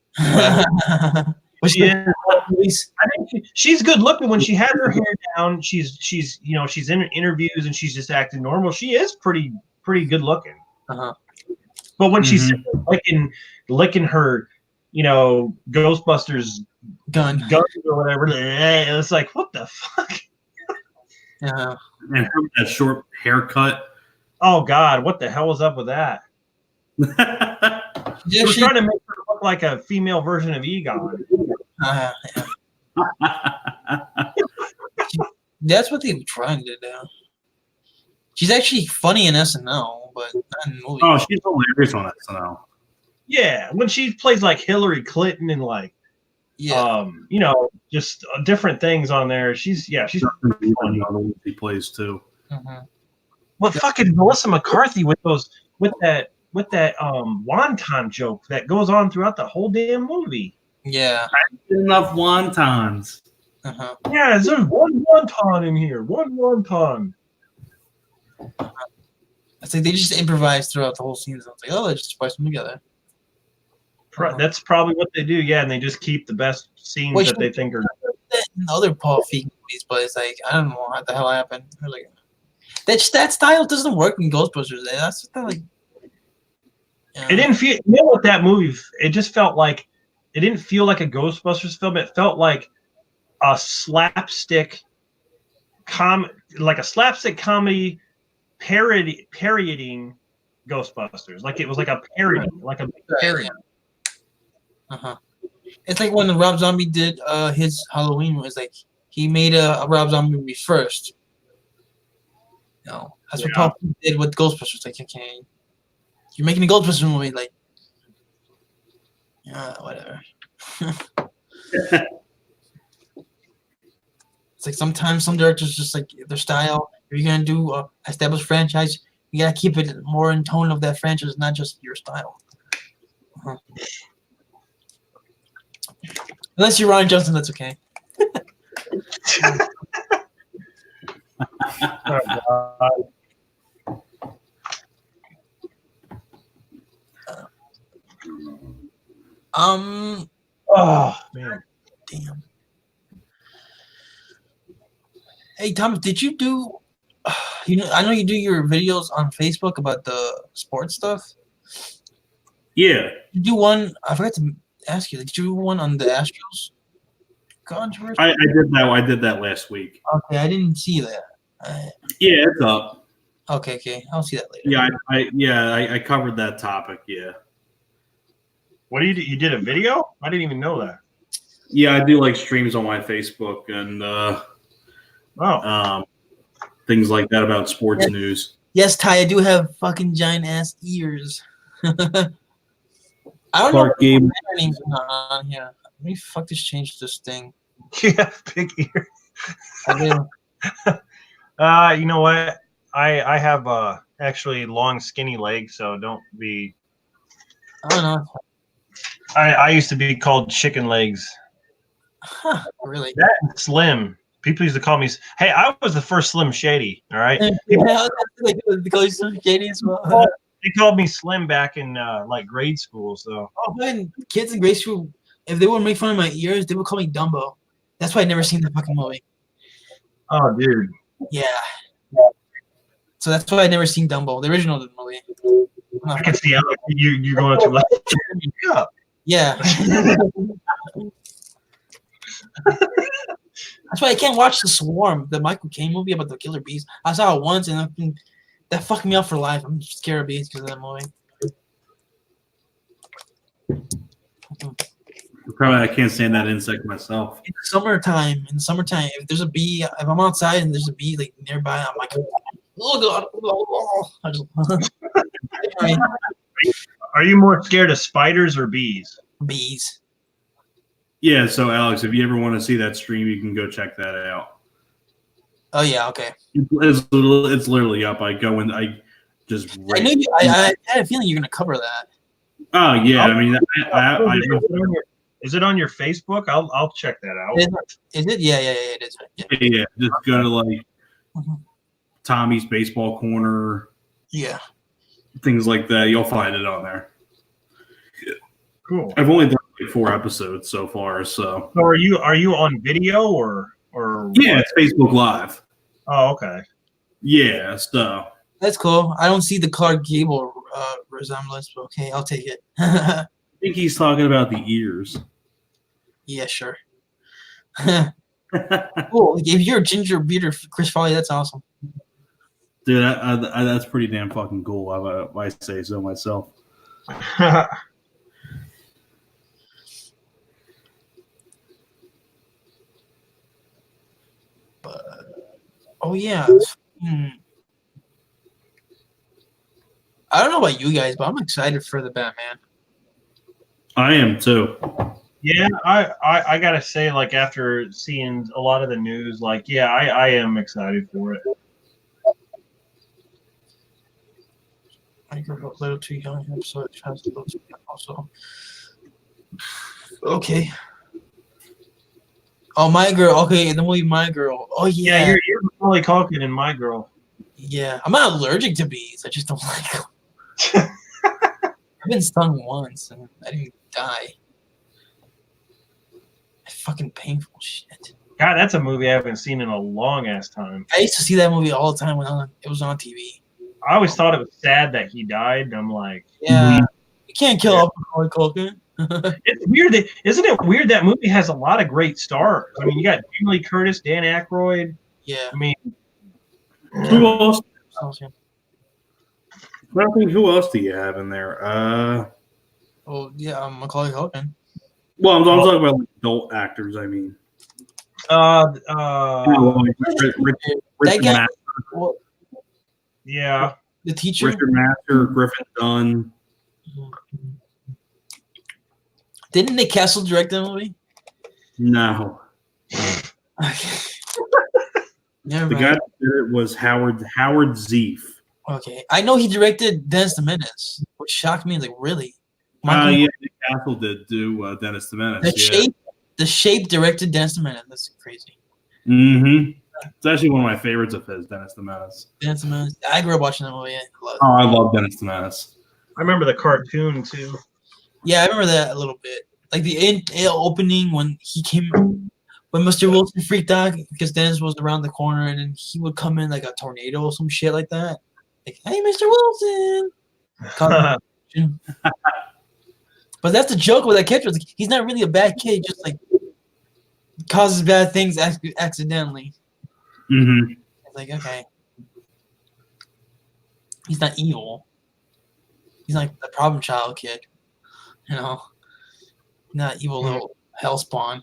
But she is. I think she's good looking when she has her hair down. She's in interviews and she's just acting normal. She is pretty good looking. Uh-huh. But when she's licking her, Ghostbusters guns or whatever, it's like, what the fuck? Yeah. And that short haircut. Oh God, what the hell was up with that? They're trying to make her look like a female version of Egon. Yeah. That's what they were trying to do. She's actually funny in SNL, but not in movies. Oh, she's hilarious on SNL. Yeah, when she plays like Hillary Clinton and like Yeah. Just different things on there. She's funny. One of the ones he plays too. Mm-hmm. What fucking Melissa McCarthy with that wonton joke that goes on throughout the whole damn movie. Yeah. Enough wontons. Uh-huh. Yeah, there's one wonton in here. One wonton. It's like they just improvise throughout the whole scene. So it's like, oh, they just spice them together. That's probably what they do. Yeah, and they just keep the best scenes that they think are. In other Paul Feig movies, but it's like I don't know what the hell happened. Like, that style doesn't work in Ghostbusters. That's like. It didn't feel. You know what that movie? It just felt like. It didn't feel like a Ghostbusters film. It felt like a slapstick comedy parodying Ghostbusters. Like it was like a parody, like a parody. Uh-huh. It's like when Rob Zombie did his Halloween. It was like he made a Rob Zombie movie first. That's what Paul did with Ghostbusters. Like, okay, you're making a Ghostbusters movie, like, whatever. It's like sometimes some directors just like their style. If you're gonna do a established franchise, you gotta keep it more in tone of that franchise, not just your style. Uh-huh. Unless you're Ryan Johnson, that's okay. Oh man, damn. Hey Thomas, did you do? I know you do your videos on Facebook about the sports stuff. Yeah. You do one. I forgot to ask you. Did you do one on the Astros controversy? I did that. I did that last week. Okay, I didn't see that. Yeah, it's up. Okay, I'll see that later. Yeah, I covered that topic. Yeah. What do you do? You did a video? I didn't even know that. Yeah, I do like streams on my Facebook and things like that about sports news. Yes, Ty, I do have fucking giant ass ears. I don't Clark know. Gable. My name's not on here. Let me fuck this change this thing. Yeah, big ears. I do. You know what? I have actually long, skinny legs, so don't be. I don't know. I used to be called chicken legs. Huh, really? That slim. People used to call me. Hey, I was the first Slim Shady. All right. Yeah, they call you Slim Shady as well. They called me Slim back in like grade school. So. Oh man, kids in grade school, if they would make fun of my ears, they would call me Dumbo. That's why I never seen the fucking movie. Oh, dude. Yeah. So that's why I never seen Dumbo, the original movie. I can see how you going to like. Yeah. That's why I can't watch The Swarm, the Michael Caine movie about the killer bees. I saw it once and that fucked me up for life. I'm scared of bees because of that movie. Probably I can't stand that insect myself. In the summertime, if there's a bee, if I'm outside and there's a bee like nearby, I'm like, oh god. Are you more scared of spiders or bees? Bees. Yeah, so Alex, if you ever want to see that stream, you can go check that out. Oh yeah, okay. It's literally up. I go and I just. I knew you. I had a feeling you're gonna cover that. Oh yeah, I mean, is it on your Facebook? I'll check that out. Is it? Yeah, it is. Yeah, just go to like Tommy's Baseball Corner. Yeah. Things like that. You'll find it on there. Cool. I've only done like 4 episodes so far, so. So are you on video or? Yeah, it's Facebook Live. Oh, okay. Yeah, so. That's cool. I don't see the Clark Gable resemblance, but okay, I'll take it. I think he's talking about the ears. Yeah, sure. Cool. If you're a ginger beater, Chris Farley, that's awesome. Dude, that's pretty damn fucking cool. I say so myself. Oh yeah. I don't know about you guys, but I'm excited for the Batman. I am too. Yeah, I gotta say, like after seeing a lot of the news, like yeah, I am excited for it. I grew up a little too young, so it has to also. Okay. Oh, My Girl. Okay, the movie My Girl. Oh Yeah, yeah. you're Macaulay Culkin in My Girl. Yeah. I'm not allergic to bees. I just don't like them. I've been stung once and I didn't die. Fucking painful shit. God, that's a movie I haven't seen in a long ass time. I used to see that movie all the time when it was on TV. I always thought it was sad that he died. And I'm like, Yeah, you can't kill off Macaulay Culkin. it's weird. Isn't it weird that movie has a lot of great stars? I mean, you got Jamie Lee Curtis, Dan Aykroyd. Yeah. I mean, Who else? Yeah. I think who else do you have in there? Oh yeah, Macaulay Culkin. Well, I'm talking about like, adult actors. I mean, That guy. Well, yeah, the teacher. Richard Master, Griffin Dunn. Didn't Nick Castle direct that movie? No, Never the mind. guy that did it was Howard Zeef. Okay, I know he directed Dennis the Menace, which shocked me. Like, really? Yeah, Nick Castle did do Dennis the Menace. The Shape directed Dennis the Menace. That's crazy. Mm-hmm. It's actually one of my favorites of his, Dennis the Menace. Dennis the Menace. I grew up watching that movie. I love Dennis the Menace. I remember the cartoon too. Yeah, I remember that a little bit. Like the opening when he came, when Mr. Wilson freaked out because Dennis was around the corner, and then he would come in like a tornado or some shit like that. Like, hey, Mr. Wilson. But that's the joke with that character. Like, he's not really a bad kid, just like causes bad things accidentally. Mm-hmm. It's like, okay, he's not evil. He's like the problem child kid, not evil little hellspawn.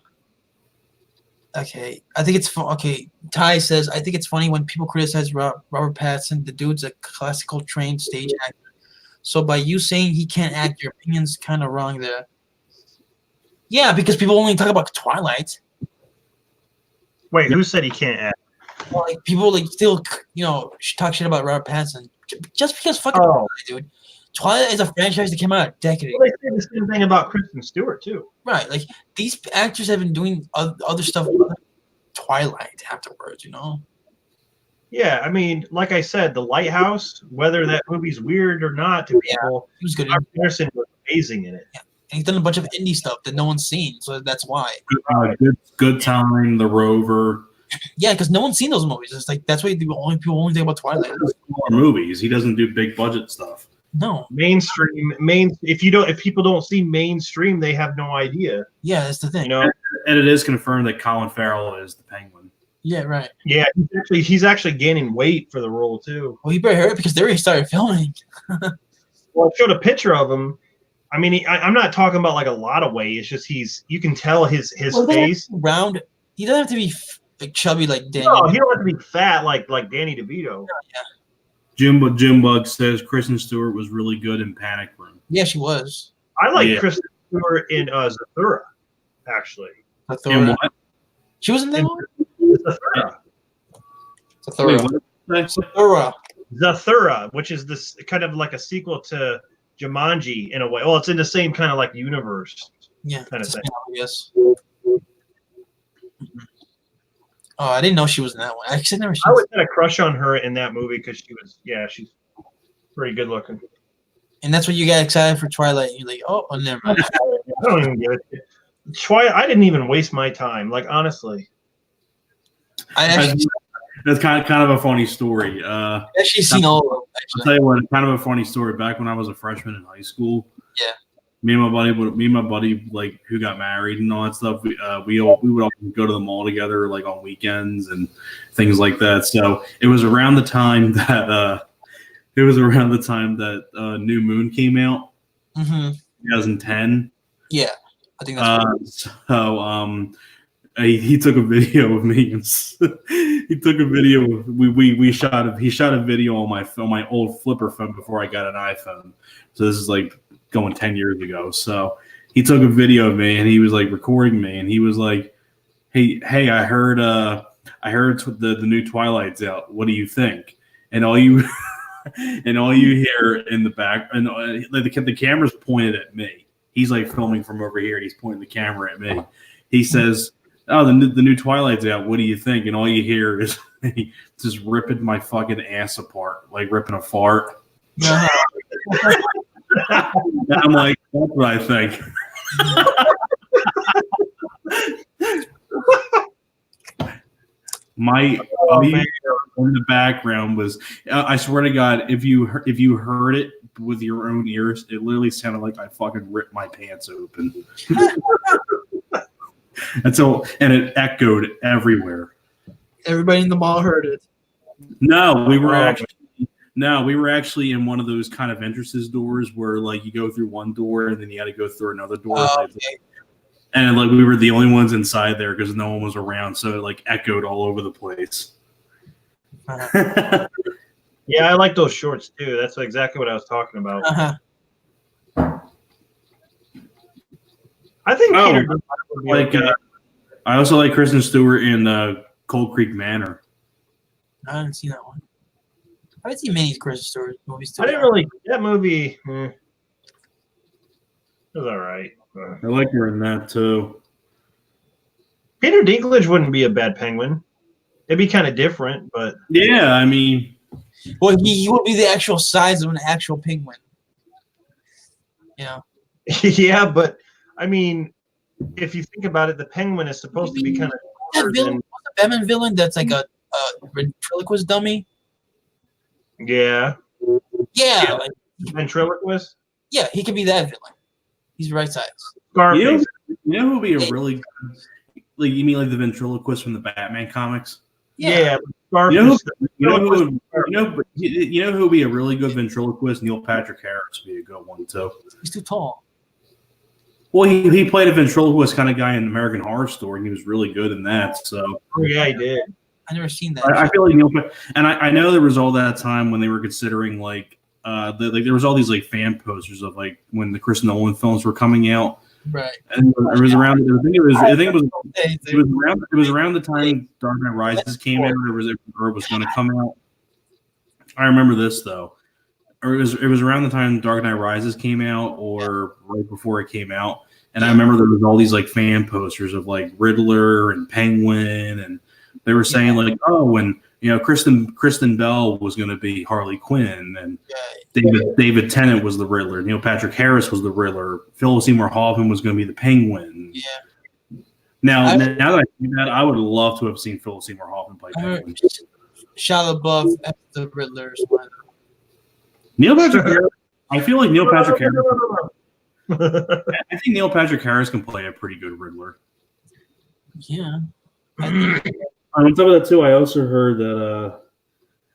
Okay, I think it's fun. Okay, Ty says, I think it's funny when people criticize Robert Pattinson. The dude's a classical trained stage actor. So by you saying he can't act, your opinion's kind of wrong there. Yeah, because people only talk about Twilight. Wait, who said he can't act? Well, like people like still talk shit about Robert Pattinson just because fucking Twilight, dude. Twilight is a franchise that came out a decade ago. Well, they say the same thing about Kristen Stewart too. Right, like these actors have been doing other stuff like Twilight afterwards, Yeah, I mean, like I said, The Lighthouse, whether that movie's weird or not to people, he was good. Robert Pattinson was amazing in it. Yeah. And he's done a bunch of indie stuff that no one's seen, so that's why. Good Time, The Rover. Yeah, because no one's seen those movies. It's like that's why people only think about Twilight. Smaller movies. He doesn't do big budget stuff. No. Mainstream. If people don't see mainstream, they have no idea. Yeah, that's the thing. And it is confirmed that Colin Farrell is the Penguin. Yeah, right. Yeah, he's actually gaining weight for the role too. Well, you better hurry because they already started filming. Well, I showed a picture of him. I mean, I'm not talking about like a lot of weight. It's just you can tell his face. Round. He doesn't have to be like chubby like Danny. No, he don't have to be fat like Danny DeVito. Yeah. Jim Bug says Kristen Stewart was really good in Panic Room. Yeah, she was. I like Kristen Stewart in Zathura, actually. Zathura. She was in that movie? Zathura, which is this kind of like a sequel to Jumanji in a way. Well, it's in the same kind of like universe. Yeah, kind of thing. Yes. Oh, I didn't know she was in that one. I actually never. I always had a crush on her in that movie because she's pretty good looking. And that's what you got excited for Twilight. You're like, oh, never mind. I don't even get it. Twilight. I didn't even waste my time. Like honestly, that's kind of a funny story. I've actually seen all of them. I'll tell you what, kind of a funny story. Back when I was a freshman in high school, yeah, me and my buddy, like who got married and all that stuff. We would often go to the mall together, like on weekends and things like that. So it was around the time that New Moon came out, 2010. Yeah, I think that's he took a video of me and he took a video of, he shot a video on my old flipper phone before I got an iPhone. So this is like going 10 years ago. So he took a video of me and he was like recording me and he was like, hey, I heard the new Twilight's out. What do you think? And all you hear in the back, and the camera's pointed at me. He's like filming from over here and he's pointing the camera at me. He says, oh, the new Twilight's out. What do you think? And all you hear is just ripping my fucking ass apart, like ripping a fart. And I'm like, that's what I think. My audio in the background was, I swear to God, if you heard it with your own ears, it literally sounded like I fucking ripped my pants open. And it echoed everywhere. Everybody in the mall heard it. No, we were actually in one of those kind of entrances doors where like you go through one door and then you got to go through another door. Okay. And like we were the only ones inside there because no one was around, so it like echoed all over the place. Yeah, I like those shorts too. That's exactly what I was talking about. I think Peter would be okay. I also like Kristen Stewart in Cold Creek Manor. I haven't seen that one. I haven't seen many Kristen Stewart movies too. I didn't really that movie. It was all right. I like her in that too. Peter Dinklage wouldn't be a bad penguin. It'd be kind of different, but yeah, I mean, well, he would be the actual size of an actual penguin. You know. Yeah, but I mean, if you think about it, the penguin is supposed to be kind of the Batman villain that's like a ventriloquist dummy. Yeah. Yeah. Like, ventriloquist. Yeah, he could be that villain. He's the right size. You know who would be a really good, like you mean like the ventriloquist from the Batman comics? Yeah. You know who would be a really good ventriloquist? Neil Patrick Harris would be a good one too. He's too tall. Well, he played a ventriloquist kind of guy in American Horror Story, and he was really good in that. So yeah, he did. I never seen that. I feel like I know there was all that time when they were considering like there was all these like fan posters of like when the Chris Nolan films were coming out. Right. And it was around. I think it was around the time Dark Knight Rises came out, or was going to come out. I remember this though. Or it was around the time Dark Knight Rises came out, or right before it came out. And I remember there was all these like fan posters of like Riddler and Penguin, and they were saying like, oh, when Kristen Bell was going to be Harley Quinn, and David Tennant was the Riddler, Neil Patrick Harris was the Riddler, Philip Seymour Hoffman was going to be the Penguin. Yeah. Now that I see that, I would love to have seen Philip Seymour Hoffman play Penguin. Shia LaBeouf as the Riddler. Neil Patrick Harris. I feel like Neil Patrick Harris. I think Neil Patrick Harris can play a pretty good Riddler. Yeah. On top of that, too, I also heard that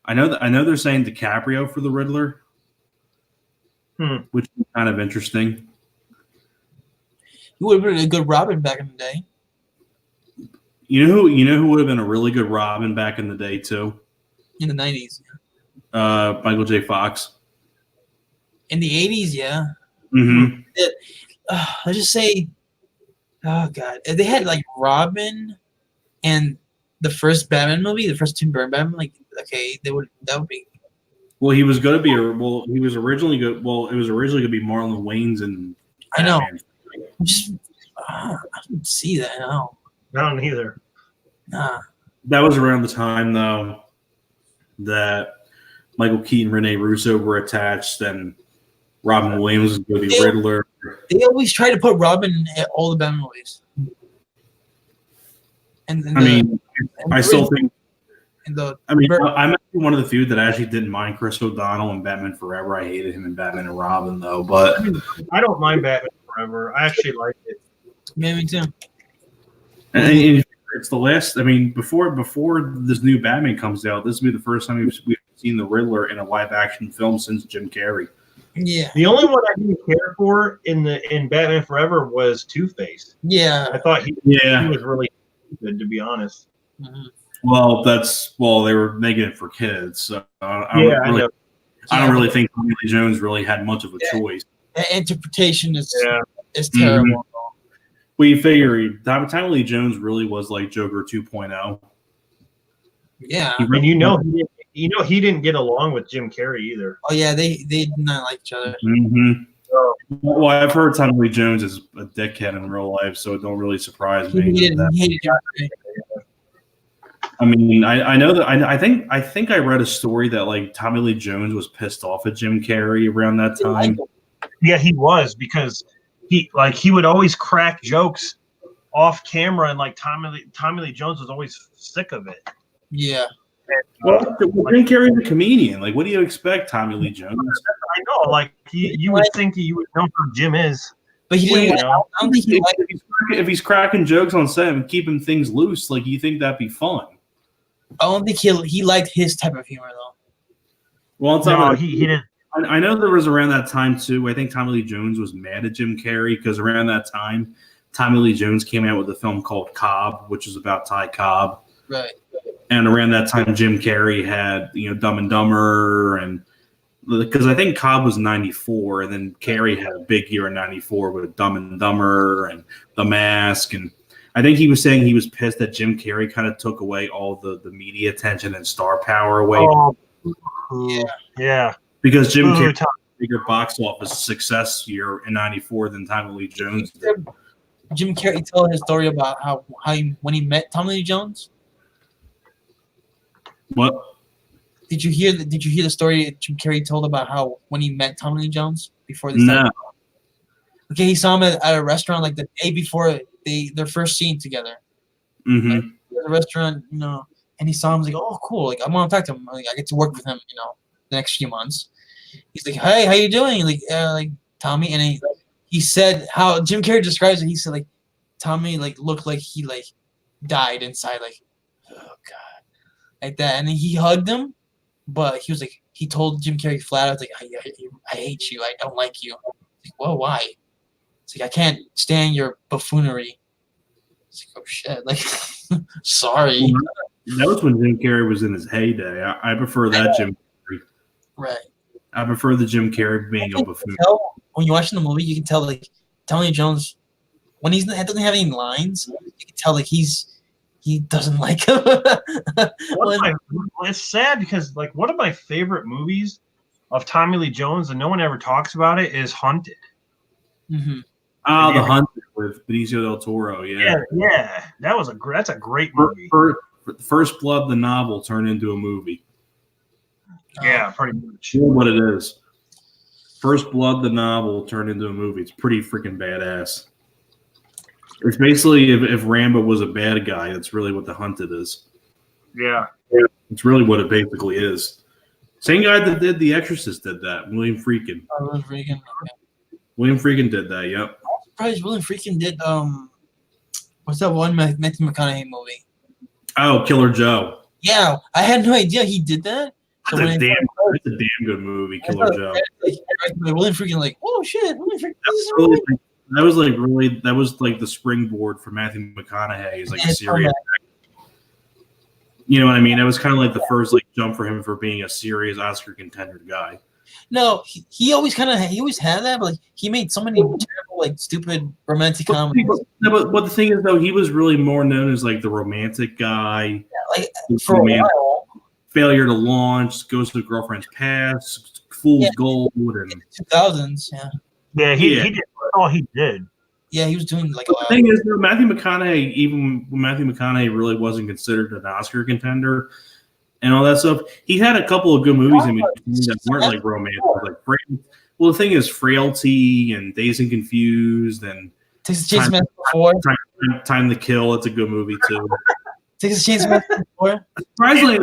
I know they're saying DiCaprio for the Riddler, which is kind of interesting. He would have been a good Robin back in the day. You know who would have been a really good Robin back in the day too? In the 90s. Michael J. Fox. In the 80s, yeah. Mm-hmm. Let's just say, oh god, if they had like Robin and the first Batman movie, the first Tim Burton Batman, like okay, that would be. Well, he was going to be he was originally good. Well, it was originally going to be Marlon Wayans and Batman. I know. I didn't see that. No. I don't either. Nah. That was around the time though that Michael Keaton, Rene Russo were attached, and Robin Williams was going to be Riddler. They always try to put Robin in all the Batman movies. I still think. I'm actually one of the few that actually didn't mind Chris O'Donnell in Batman Forever. I hated him in Batman and Robin, though. But I don't mind Batman Forever. I actually like it. Yeah, me too. And it's the last. I mean, before this new Batman comes out, this will be the first time we've seen the Riddler in a live action film since Jim Carrey. Yeah. The only one I didn't care for in Batman Forever was Two-Face. Yeah. I thought he was really good, to be honest. Mm-hmm. Well, they were making it for kids, so I don't really think Tommy Lee Jones really had much of a choice. The interpretation is It's terrible. Well, you figure Tommy Lee Jones really was like Joker 2.0. Yeah. And he didn't get along with Jim Carrey either. Oh yeah, they did not like each other. Mm-hmm. Well, I've heard Tommy Lee Jones is a dickhead in real life, so it don't really surprise me. He hated Jim Carrey. I mean, I know that I think I read a story that like Tommy Lee Jones was pissed off at Jim Carrey around that time. Yeah, he was, because he would always crack jokes off camera, and like Tommy Lee Jones was always sick of it. Yeah. Well, Jim Carrey's a comedian. Like, what do you expect, Tommy Lee Jones? I know, like you would think you would know who Jim is, but he didn't. I don't think he liked. If he's cracking jokes on set and keeping things loose, like you think that'd be fun. I don't think he liked his type of humor though. Well, no, he didn't. I know there was around that time too. I think Tommy Lee Jones was mad at Jim Carrey because around that time, Tommy Lee Jones came out with a film called Cobb, which is about Ty Cobb. Right. And around that time, Jim Carrey had Dumb and Dumber, and because I think Cobb was 94, and then Carrey had a big year in 94 with Dumb and Dumber and The Mask, and I think he was saying he was pissed that Jim Carrey kind of took away all the media attention and star power away. Yeah. Yeah. Because Jim Carrey had a bigger box office success year in 94 than Tommy Lee Jones did. Jim Carrey told his story about how when he met Tommy Lee Jones. What? Did you hear the story Jim Carrey told about how when he met Tommy Lee Jones before they started? No. Okay, he saw him at a restaurant like the day before their first scene together. Mm-hmm. Like, at a restaurant, and he saw him. He's like, "Oh, cool! Like, I want to talk to him. Like, I get to work with him. The next few months." He's like, "Hey, how you doing?" Like Tommy, and he said how Jim Carrey describes it. He said like Tommy looked like he died inside, like, oh god, like that, and then he hugged him, but he told Jim Carrey flat out, like, I hate you, I don't like you. Like, whoa, why? It's like, I can't stand your buffoonery. It's like, oh shit, like, sorry. That was when Jim Carrey was in his heyday. I prefer that Jim Carrey. Right. I prefer the Jim Carrey being a buffoon. When you're watching the movie, you can tell like Tommy Lee Jones, when he doesn't have any lines, you can tell like he doesn't like him. It's sad because like one of my favorite movies of Tommy Lee Jones, and no one ever talks about it, is Hunted. Mm-hmm. Ah, The Hunted with Benicio del Toro. Yeah. That's a great movie. First Blood, the novel, turned into a movie. Yeah, pretty much. What it is. First Blood, the novel, turned into a movie. It's pretty freaking badass. It's basically if Rambo was a bad guy, that's really what The Hunted is. Yeah. It's really what it basically is. Same guy that did The Exorcist did that, William Friedkin. William Friedkin. Okay. William Friedkin did that, yep. I'm surprised William Friedkin did, what's that one Matthew McConaughey movie? Oh, Killer Joe. Yeah, I had no idea he did that. That's a damn good movie, Killer Joe. William Friedkin, like, oh shit, William Friedkin. That was like the springboard for Matthew McConaughey. He's like a serious actor. You know what I mean? That was kind of like the first jump for him for being a serious Oscar contender guy. No, he always had that, but he made so many terrible, stupid romantic comedies. But the thing is, though, he was really more known as the romantic guy. Yeah, for a while. Failure to Launch, Goes to a Girlfriend's Past, Fool's Gold, and 2000s. Yeah. Yeah, he did all he did. Yeah, he was doing the thing is, though, Matthew McConaughey, even when Matthew McConaughey really wasn't considered an Oscar contender and all that stuff, he had a couple of good movies in between that weren't romantic. Well, the thing is, Frailty and Dazed and Confused and Texas Chainsaw Massacre 4. Time to Kill. It's a good movie too. Texas Chainsaw Massacre 4. Surprisingly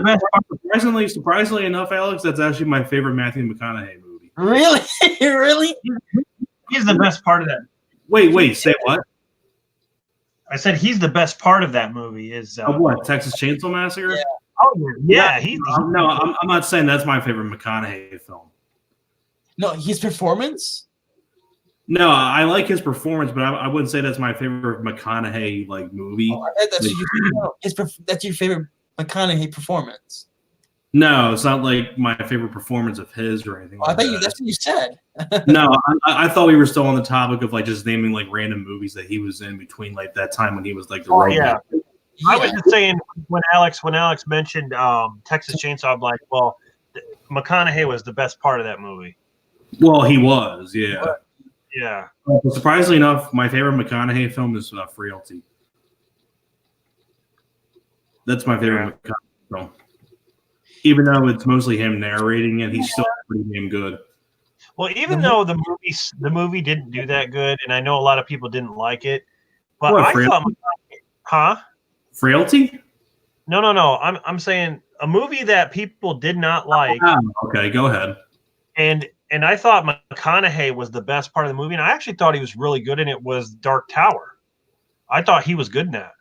enough, Alex, that's actually my favorite Matthew McConaughey movie. Really? Really? He's the best part of that. Wait, say what? I said he's the best part of that movie. Is what? Texas Chainsaw Massacre? Yeah. Oh yeah. I'm not saying that's my favorite McConaughey film. No, his performance. No, I like his performance, but I wouldn't say that's my favorite McConaughey movie. Oh, that's your favorite McConaughey performance. No, it's not like my favorite performance of his or anything. I like thought that. that's what you said. No, I thought we were still on the topic of like just naming like random movies that he was in between like that time when he was like the robot. Yeah. I was just saying when Alex mentioned Texas Chainsaw, I'm like, well, McConaughey was the best part of that movie. Well, he was, yeah. But, yeah. Surprisingly enough, my favorite McConaughey film is Frailty. That's my favorite McConaughey film. Even though it's mostly him narrating it, he's still pretty damn good. Well, even though the movie didn't do that good, and I know a lot of people didn't like it, but thought, Frailty? No. I'm saying a movie that people did not like. Okay, go ahead. And I thought McConaughey was the best part of the movie, and I actually thought he was really good in it. Was Dark Tower? I thought he was good in that.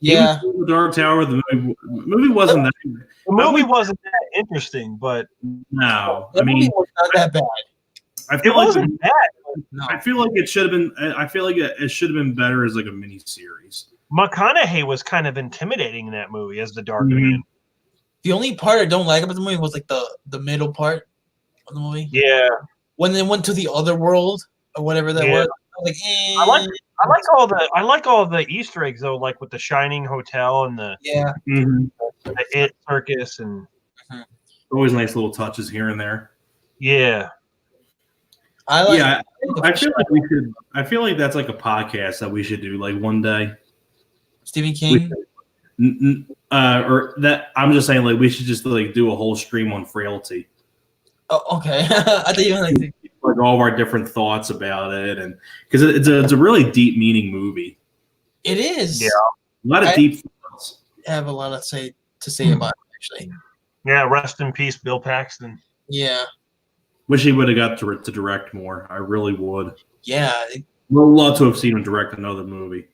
Yeah, the Dark Tower. The movie wasn't that. The movie wasn't that interesting, but no, the movie was not that bad. It wasn't bad. No. I feel like it should have been. I feel like it should have been better as like a mini series. McConaughey was kind of intimidating in that movie as the Dark Man. The only part I don't like about the movie was like the middle part of the movie. Yeah, when they went to the other world or whatever that was. I was like, I like all the Easter eggs though, like with the Shining Hotel and the the It Circus and always nice little touches here and there. Yeah. I feel like we should. I feel like that's like a podcast that we should do like one day. Stephen King, or that I'm just saying like we should just like do a whole stream on Frailty. Oh, okay. I think you like all of our different thoughts about it, and because it's a really deep meaning movie. It is. Yeah, a lot of deep thoughts. I have a lot to say about it, actually. Yeah, rest in peace, Bill Paxton. Yeah. Wish he would have got to direct more. I really would. Yeah. Would love to have seen him direct another movie.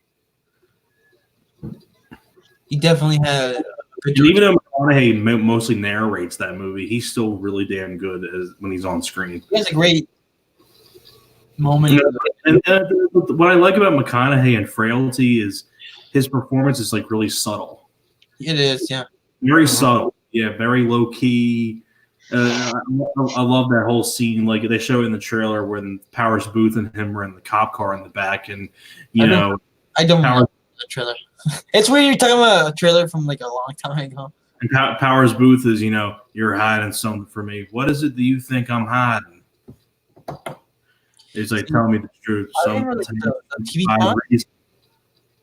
He definitely had a good even though McConaughey mostly narrates that movie, he's still really damn good when he's on screen. He has a great moment. And what I like about McConaughey and Frailty is his performance is like really subtle. It is, yeah. Very subtle. Yeah, very low key. I love that whole scene. Like they show it in the trailer when Powers Booth and him were in the cop car in the back, and I don't know the trailer. It's weird you're talking about a trailer from like a long time ago. And Powers Booth is, you're hiding something from me. What is it that you think I'm hiding? It's like, tell me the truth. I remember the TV spots.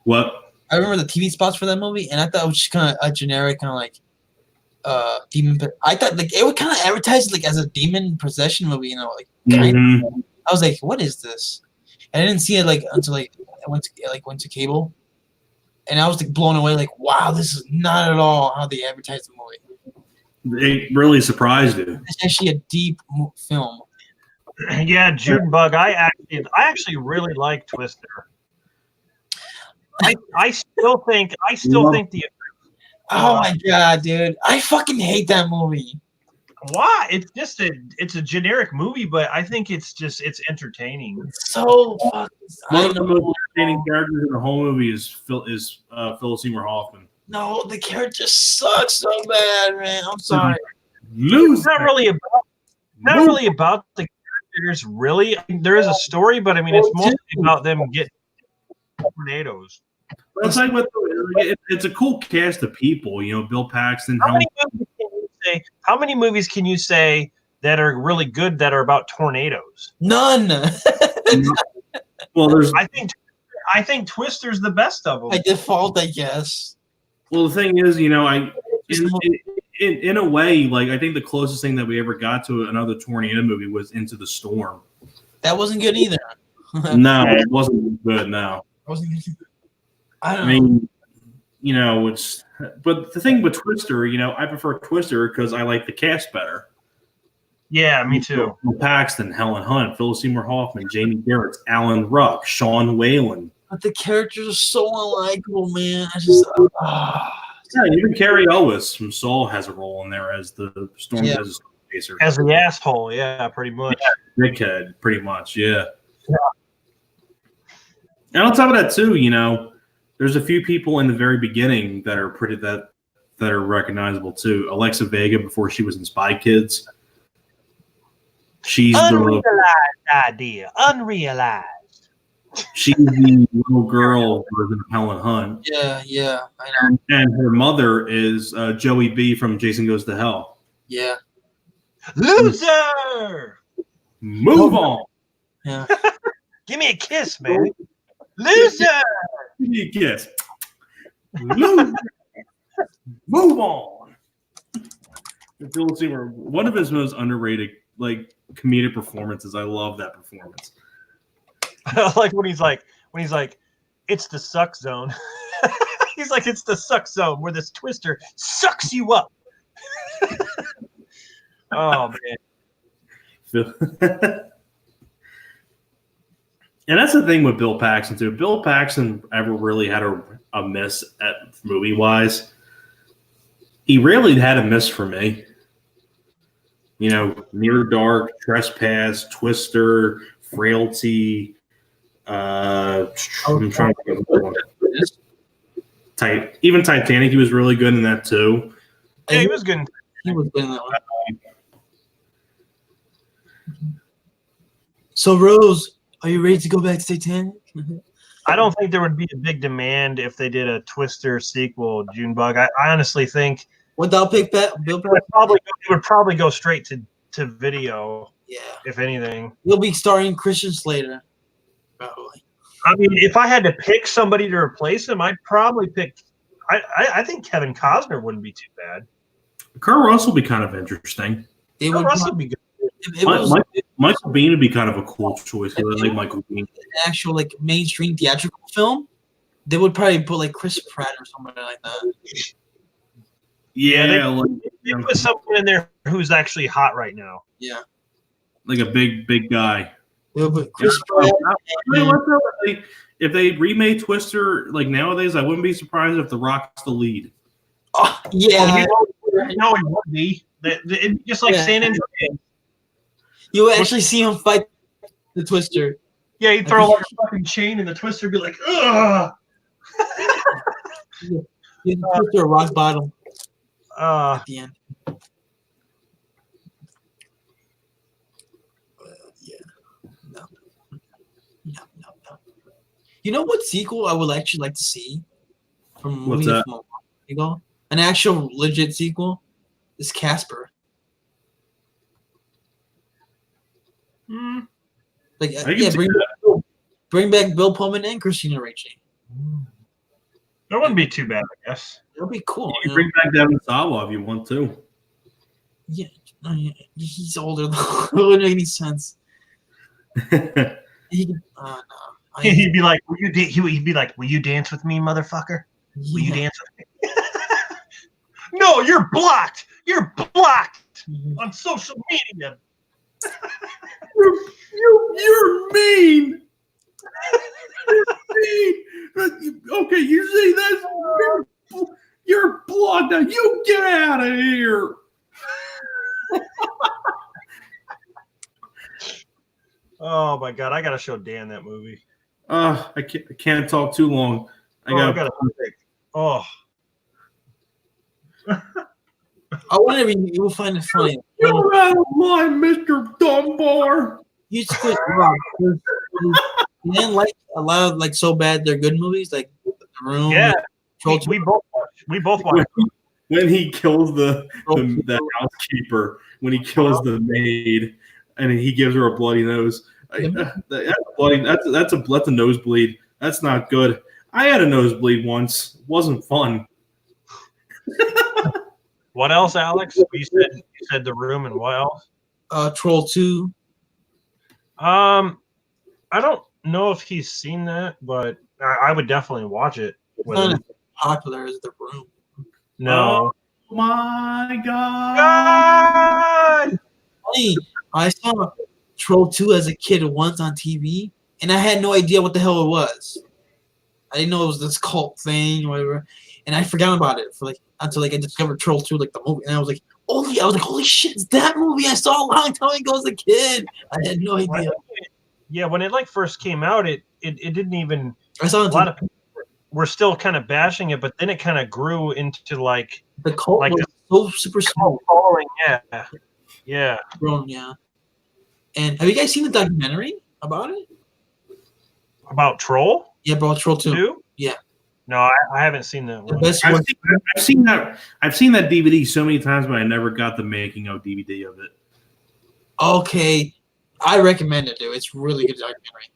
What? I remember the TV spots for that movie, and I thought it was just kind of a generic kind of like demon. I thought like it would kind of advertise like as a demon possession movie, like kind of. I was like, what is this? And I didn't see it like until like I went to cable, and I was like blown away. Like, wow, this is not at all how they advertised the movie. It really surprised you. It's actually a deep film. Yeah, June Bug. I actually really like Twister. I still think the. Oh my god, dude! I fucking hate that movie. Why? It's a generic movie, but I think it's entertaining. It's so fucking. One of the most entertaining characters in the whole movie is Philip Seymour Hoffman. No, the character sucks so bad, man. I'm sorry. It's not really about the characters. Really, there is a story, but I mean, it's mostly about them getting tornadoes. It's like it's a cool cast of people, Bill Paxton. How many movies can you say that are really good that are about tornadoes? None. Well, I think Twister's the best of them. By default, I guess. Well, the thing is, in a way, like I think the closest thing that we ever got to another tornado movie was Into the Storm. That wasn't good either. No, it wasn't good. No, it wasn't good. I mean, but the thing with Twister, I prefer Twister because I like the cast better. Yeah, me too. Paxton, Helen Hunt, Philip Seymour Hoffman, Jamie Gertz, Alan Ruck, Sean Whalen. But the characters are so unlikable, man. I just yeah, even Carrie Ellis from Saul has a role in there as the Storm Chaser. As the asshole, yeah, pretty much. Yeah, dickhead, pretty much, yeah. And on top of that, too, there's a few people in the very beginning that are that are recognizable too. Alexa Vega before she was in Spy Kids. She's unrealized idea. Unrealized. she's the little girl version of Helen Hunt. Yeah, I know. And her mother is Joey B from Jason Goes to Hell. Yeah. Loser! Move on. Yeah. Give me a kiss, man. Loser! Give me a kiss. Loser. Move on. Phil Seymour, one of his most underrated comedic performances. I love that performance. I like when he's like, it's the suck zone. He's like, it's the suck zone where this twister sucks you up. Oh man. And that's the thing with Bill Paxton too. Bill Paxton ever really had a miss at movie wise. He rarely had a miss for me. You know, Near Dark, Trespass, Twister, Frailty. I'm trying to think of one. Even Titanic, he was really good in that too. Yeah, he was good. He was good in that one. So, Rose, are you ready to go back to Titanic? I don't think there would be a big demand if they did a Twister sequel, Junebug. I honestly think Without Bill Paxton? it would probably go straight to video. Yeah. If anything. He'll be starring Christian Slater. Probably. I mean, if I had to pick somebody to replace him, I'd probably pick. I think Kevin Costner wouldn't be too bad. Kurt Russell would be kind of interesting. They would Russell would be good. Michael Biehn would be kind of a cool choice. I like Michael Biehn. An actual mainstream theatrical film, they would probably put Chris Pratt or somebody like that. Yeah, they put someone in there who's actually hot right now. Yeah, like a big guy. They would put Chris Pratt. If they remade Twister nowadays, I wouldn't be surprised if The Rock's the lead. Oh, yeah. No, he would be. Just like San Andreas. You would actually see him fight the Twister. Yeah, he'd throw a fucking chain and the Twister would be like, ugh. He'd Twister a rock bottom at the end. No. You know what sequel I would actually like to see from a movie? What's that? An actual legit sequel is Casper. Bring back Bill Pullman and Christina Ricci. That wouldn't be too bad, I guess. That would be cool. You can bring back Devin Sawa if you want to. Yeah, he's older though. It wouldn't make any sense. No. He'd be like, will you dance with me, motherfucker? Yeah. Will you dance with me? No, you're blocked. You're blocked on social media. You're mean. You're mean. Okay, you see that? You're blocked now. You get out of here. Oh my god, I gotta show Dan that movie. I can't talk too long. I gotta pick. Oh. I wonder if you'll find it funny. You're out of line, Mr. Dunbar. You just Dan like a lot of so bad they're good movies like The Room. Yeah, we both watched. When he kills the housekeeper, when he kills the maid, and he gives her a bloody nose. That's a nosebleed. That's not good. I had a nosebleed once. It wasn't fun. What else, Alex? You said The Room, and what else? Troll 2. I don't know if he's seen that, but I would definitely watch it. It's not as popular as The Room. No. Oh my God! Hey, I saw Troll 2 as a kid once on TV, and I had no idea what the hell it was. I didn't know it was this cult thing or whatever, and I forgot about it for until I discovered Troll 2, the movie, and I was like, holy shit, it's that movie I saw a long time ago as a kid. I had no idea. Yeah, when it first came out, it didn't even. I saw it. were still kind of bashing it, but then it kind of grew into like the cult like was so super small. following. Yeah. Grown, yeah. And have you guys seen the documentary about it? About Troll Yeah, about Troll 2. 2? Yeah. No, I haven't seen that The one. best I've one. seen that. I've seen that DVD so many times, but I never got the making of DVD of it. Okay, I recommend it, dude. It's really good documentary.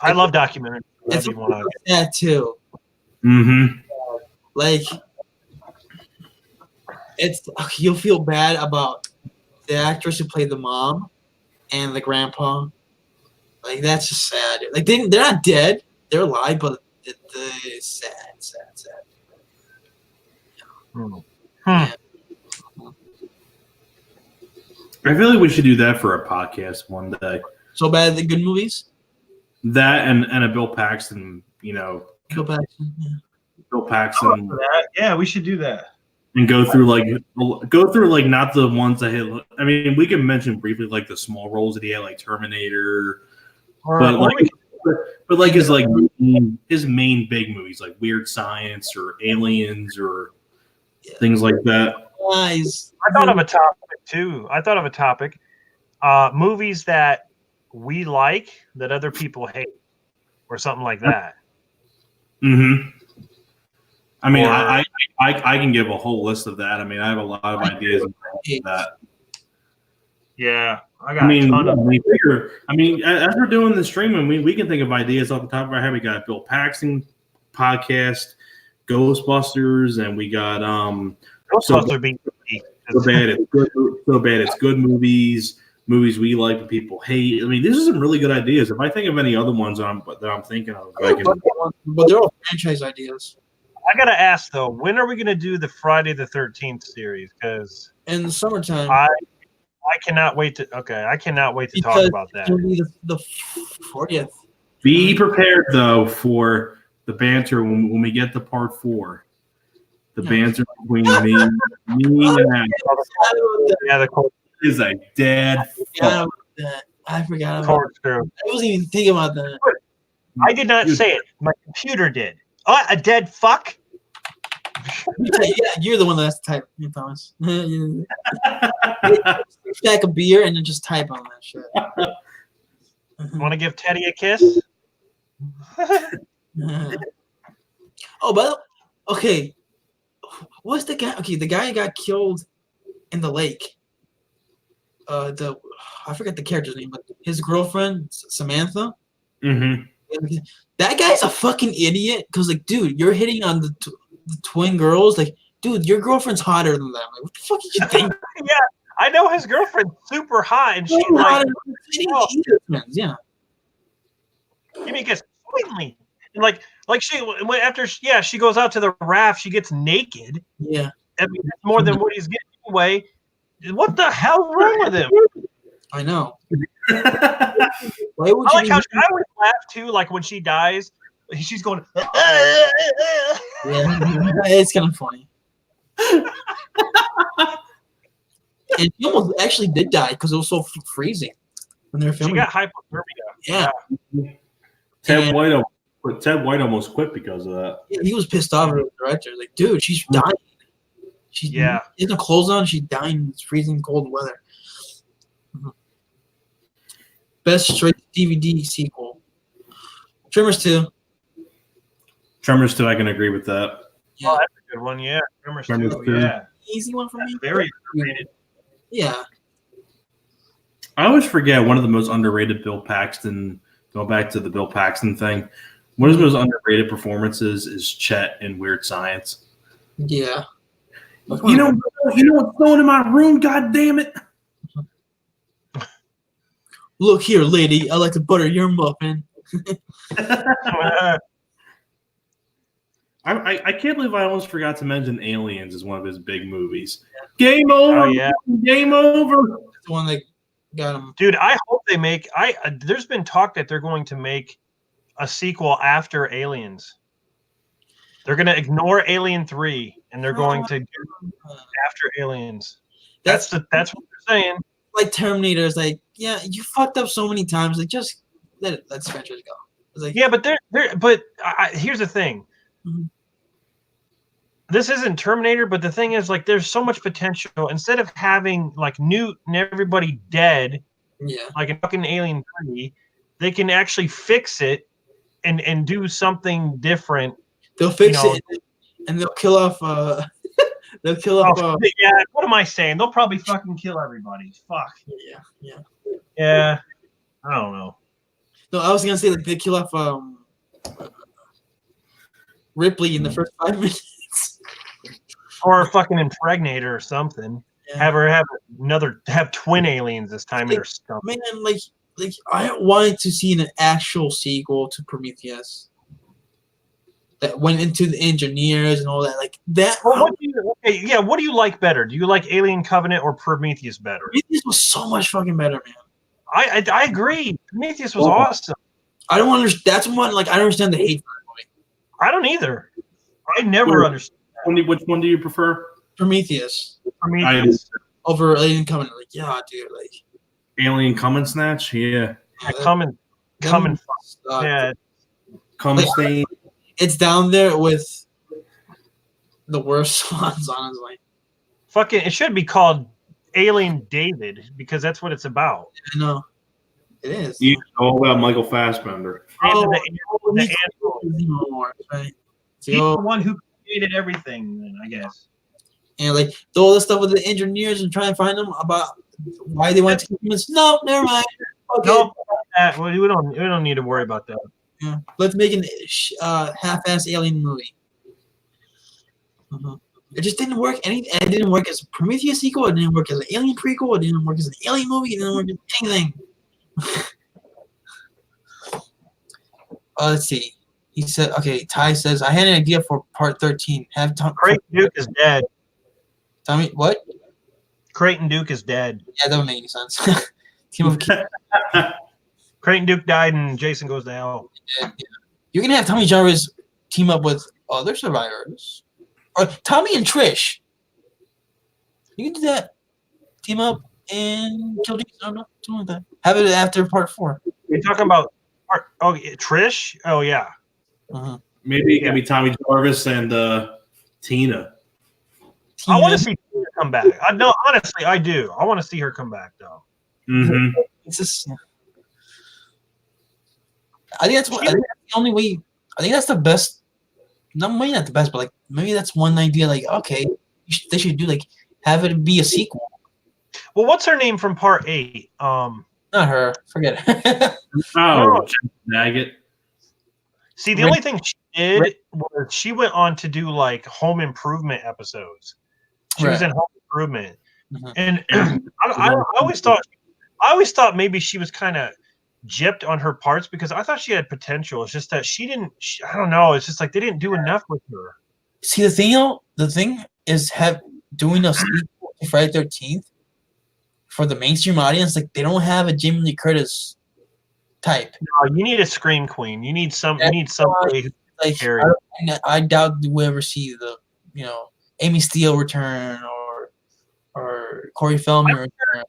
I love documentaries. It's That'd be one I that too. Mm-hmm. Like, it's you'll feel bad about the actress who played the mom and the grandpa. Like, that's just sad. Like, they're not dead; they're alive, but it's sad. Yeah. I feel like we should do that for a podcast one day. So bad, the good movies. That and a Bill Paxton, Go back. Yeah. Bill Paxton, Yeah, we should do that. and go through not the ones that hit. I mean, we can mention briefly like the small roles that he had, like Terminator, but his main big movies like Weird Science or Aliens or things like that. Nice. I thought of a topic too. Movies that we like that other people hate, or something like that. Mm-hmm. I mean, I can give a whole list of that. I mean, I have a lot of ideas about that. Yeah, I got a ton of. As we're doing the streaming, we can think of ideas off the top of our head. We got Bill Paxton podcast, Ghostbusters, and we got Ghostbusters so bad it's good movies we like that people hate. I mean, these are some really good ideas. If I think of any other ones that I'm thinking of, But they're all franchise ideas. I gotta ask though, when are we gonna do the Friday the 13th series? Because In the summertime. I cannot wait to. Okay, I cannot wait to talk about that. It'll be the 40th. be prepared though for the banter when we get to part 4. The banter between me and The cold is a dead fuck. I forgot about that. I wasn't even thinking about that. I did not say it. My computer did. Oh, a dead fuck? Yeah, you're the one that's type, Thomas. Stack a beer and then just type on that shit. Want to give Teddy a kiss? Okay. What's the guy? Okay, the guy who got killed in the lake. I forget the character's name, but his girlfriend Samantha. Mm-hmm. That guy's a fucking idiot. Cause like, dude, you're hitting on the twin girls. Like, dude, your girlfriend's hotter than them. Like, what the fuck did you think? Yeah, I know his girlfriend's super hot, and she's like, twins. Yeah. You mean because sweetly, like she goes out to the raft, she gets naked. Yeah. I mean, that's more than what he's getting anyway. What the hell's wrong with him? I know. I like how I always laugh too, like when she dies, she's going. Yeah, it's kind of funny. And she almost actually did die because it was so freezing when they were filming. She got hypothermia. Yeah. Ted White almost quit because of that. Yeah, he was pissed off at the director. Like, dude, she's dying. She has no clothes on. She's dying in freezing cold weather. Best straight DVD sequel. Tremors 2. Tremors 2, I can agree with that. Yeah. Oh, that's a good one. Yeah. Tremors 2. Yeah. Easy one for me. Very underrated. Yeah. I always forget one of the most underrated Bill Paxton. Go back to the Bill Paxton thing. One of his most underrated performances is Chet in Weird Science. Yeah. You know what's going in my room? God damn it! Look here, lady. I like to butter your muffin. I can't believe I almost forgot to mention Aliens as one of his big movies. Yeah. Game over. Oh, yeah. Game over. That's the one that got him. Dude, I hope they make. There's been talk that they're going to make a sequel after Aliens. They're going to ignore Alien 3 and they're going to do after Aliens. That's what they're saying. Like Terminator is like, yeah, you fucked up so many times. Like, just let franchise go. Like, yeah, but here's the thing. Mhm. This isn't Terminator, but the thing is, like, there's so much potential. Instead of having like Newt and everybody dead, yeah, like in fucking Alien 3, they can actually fix it and do something different. they'll fix it and they'll kill off. They'll kill off. Yeah, what am I saying? They'll probably fucking kill everybody. Fuck. Yeah. I don't know. No, I was gonna say like they kill off Ripley in the first 5 minutes. Or fucking impregnate her or something. Yeah. Have her have twin aliens this time in her stomach. Man, like I wanted to see an actual sequel to Prometheus that went into the engineers and all that. Like that. Well, what do you like better? Do you like Alien Covenant or Prometheus better? Prometheus was so much fucking better, man. I agree. Prometheus was awesome. I don't understand. That's one. Like I don't understand the hate for that movie. I don't either. I never understood. Which one do you prefer? Prometheus over Alien Covenant. Like, yeah, dude. Like Alien Come Snatch. Yeah. Come and yeah. Come Stain. It's down there with the worst ones, honestly. Fucking, it should be called Alien David because that's what it's about. I know. It is. It's all about Michael Fassbender. Right? So, He's the one who created everything, then, I guess. And like all the stuff with the engineers and trying to find them about why they went to humans. No, never mind. Okay. No, we don't need to worry about that. Yeah. Let's make an half-ass alien movie. It just didn't work. It didn't work as a Prometheus sequel. It didn't work as an Alien prequel. It didn't work as an Alien movie. It didn't work as anything. Let's see. He said, "Okay." Ty says, "I had an idea for part 13. Have Creighton Duke is dead. Tommy, what? Creighton Duke is dead. Yeah, that would make any sense. Team of Creighton Duke died, and Jason goes to hell. Yeah. You can have Tommy Jarvis team up with other survivors, or Tommy and Trish. You can do that. Team up and kill Jason. I don't know, something like that. Have it after part 4. You're talking about Trish? Oh yeah. Maybe it can be Tommy Jarvis and Tina. I want to see Tina come back. No, honestly, I do. I want to see her come back, though. Mm-hmm. It's just, I think that's the only way. I think that's the best. Maybe not the best, but like maybe that's one idea. Like, okay, they should do like have it be a sequel. Well, what's her name from part 8? Not her. Forget it. Daggett. See, the only thing she did was she went on to do like home improvement episodes. She was in Home Improvement, and I always thought maybe she was kind of gypped on her parts because I thought she had potential. It's just that she didn't. I don't know. It's just like they didn't do enough with her. See, the thing is doing a sequel to Friday 13th for the mainstream audience. Like they don't have a Jamie Lee Curtis type. No, you need a scream queen. You need somebody like I doubt we'll ever see the Amy Steele return or Corey Feldman return.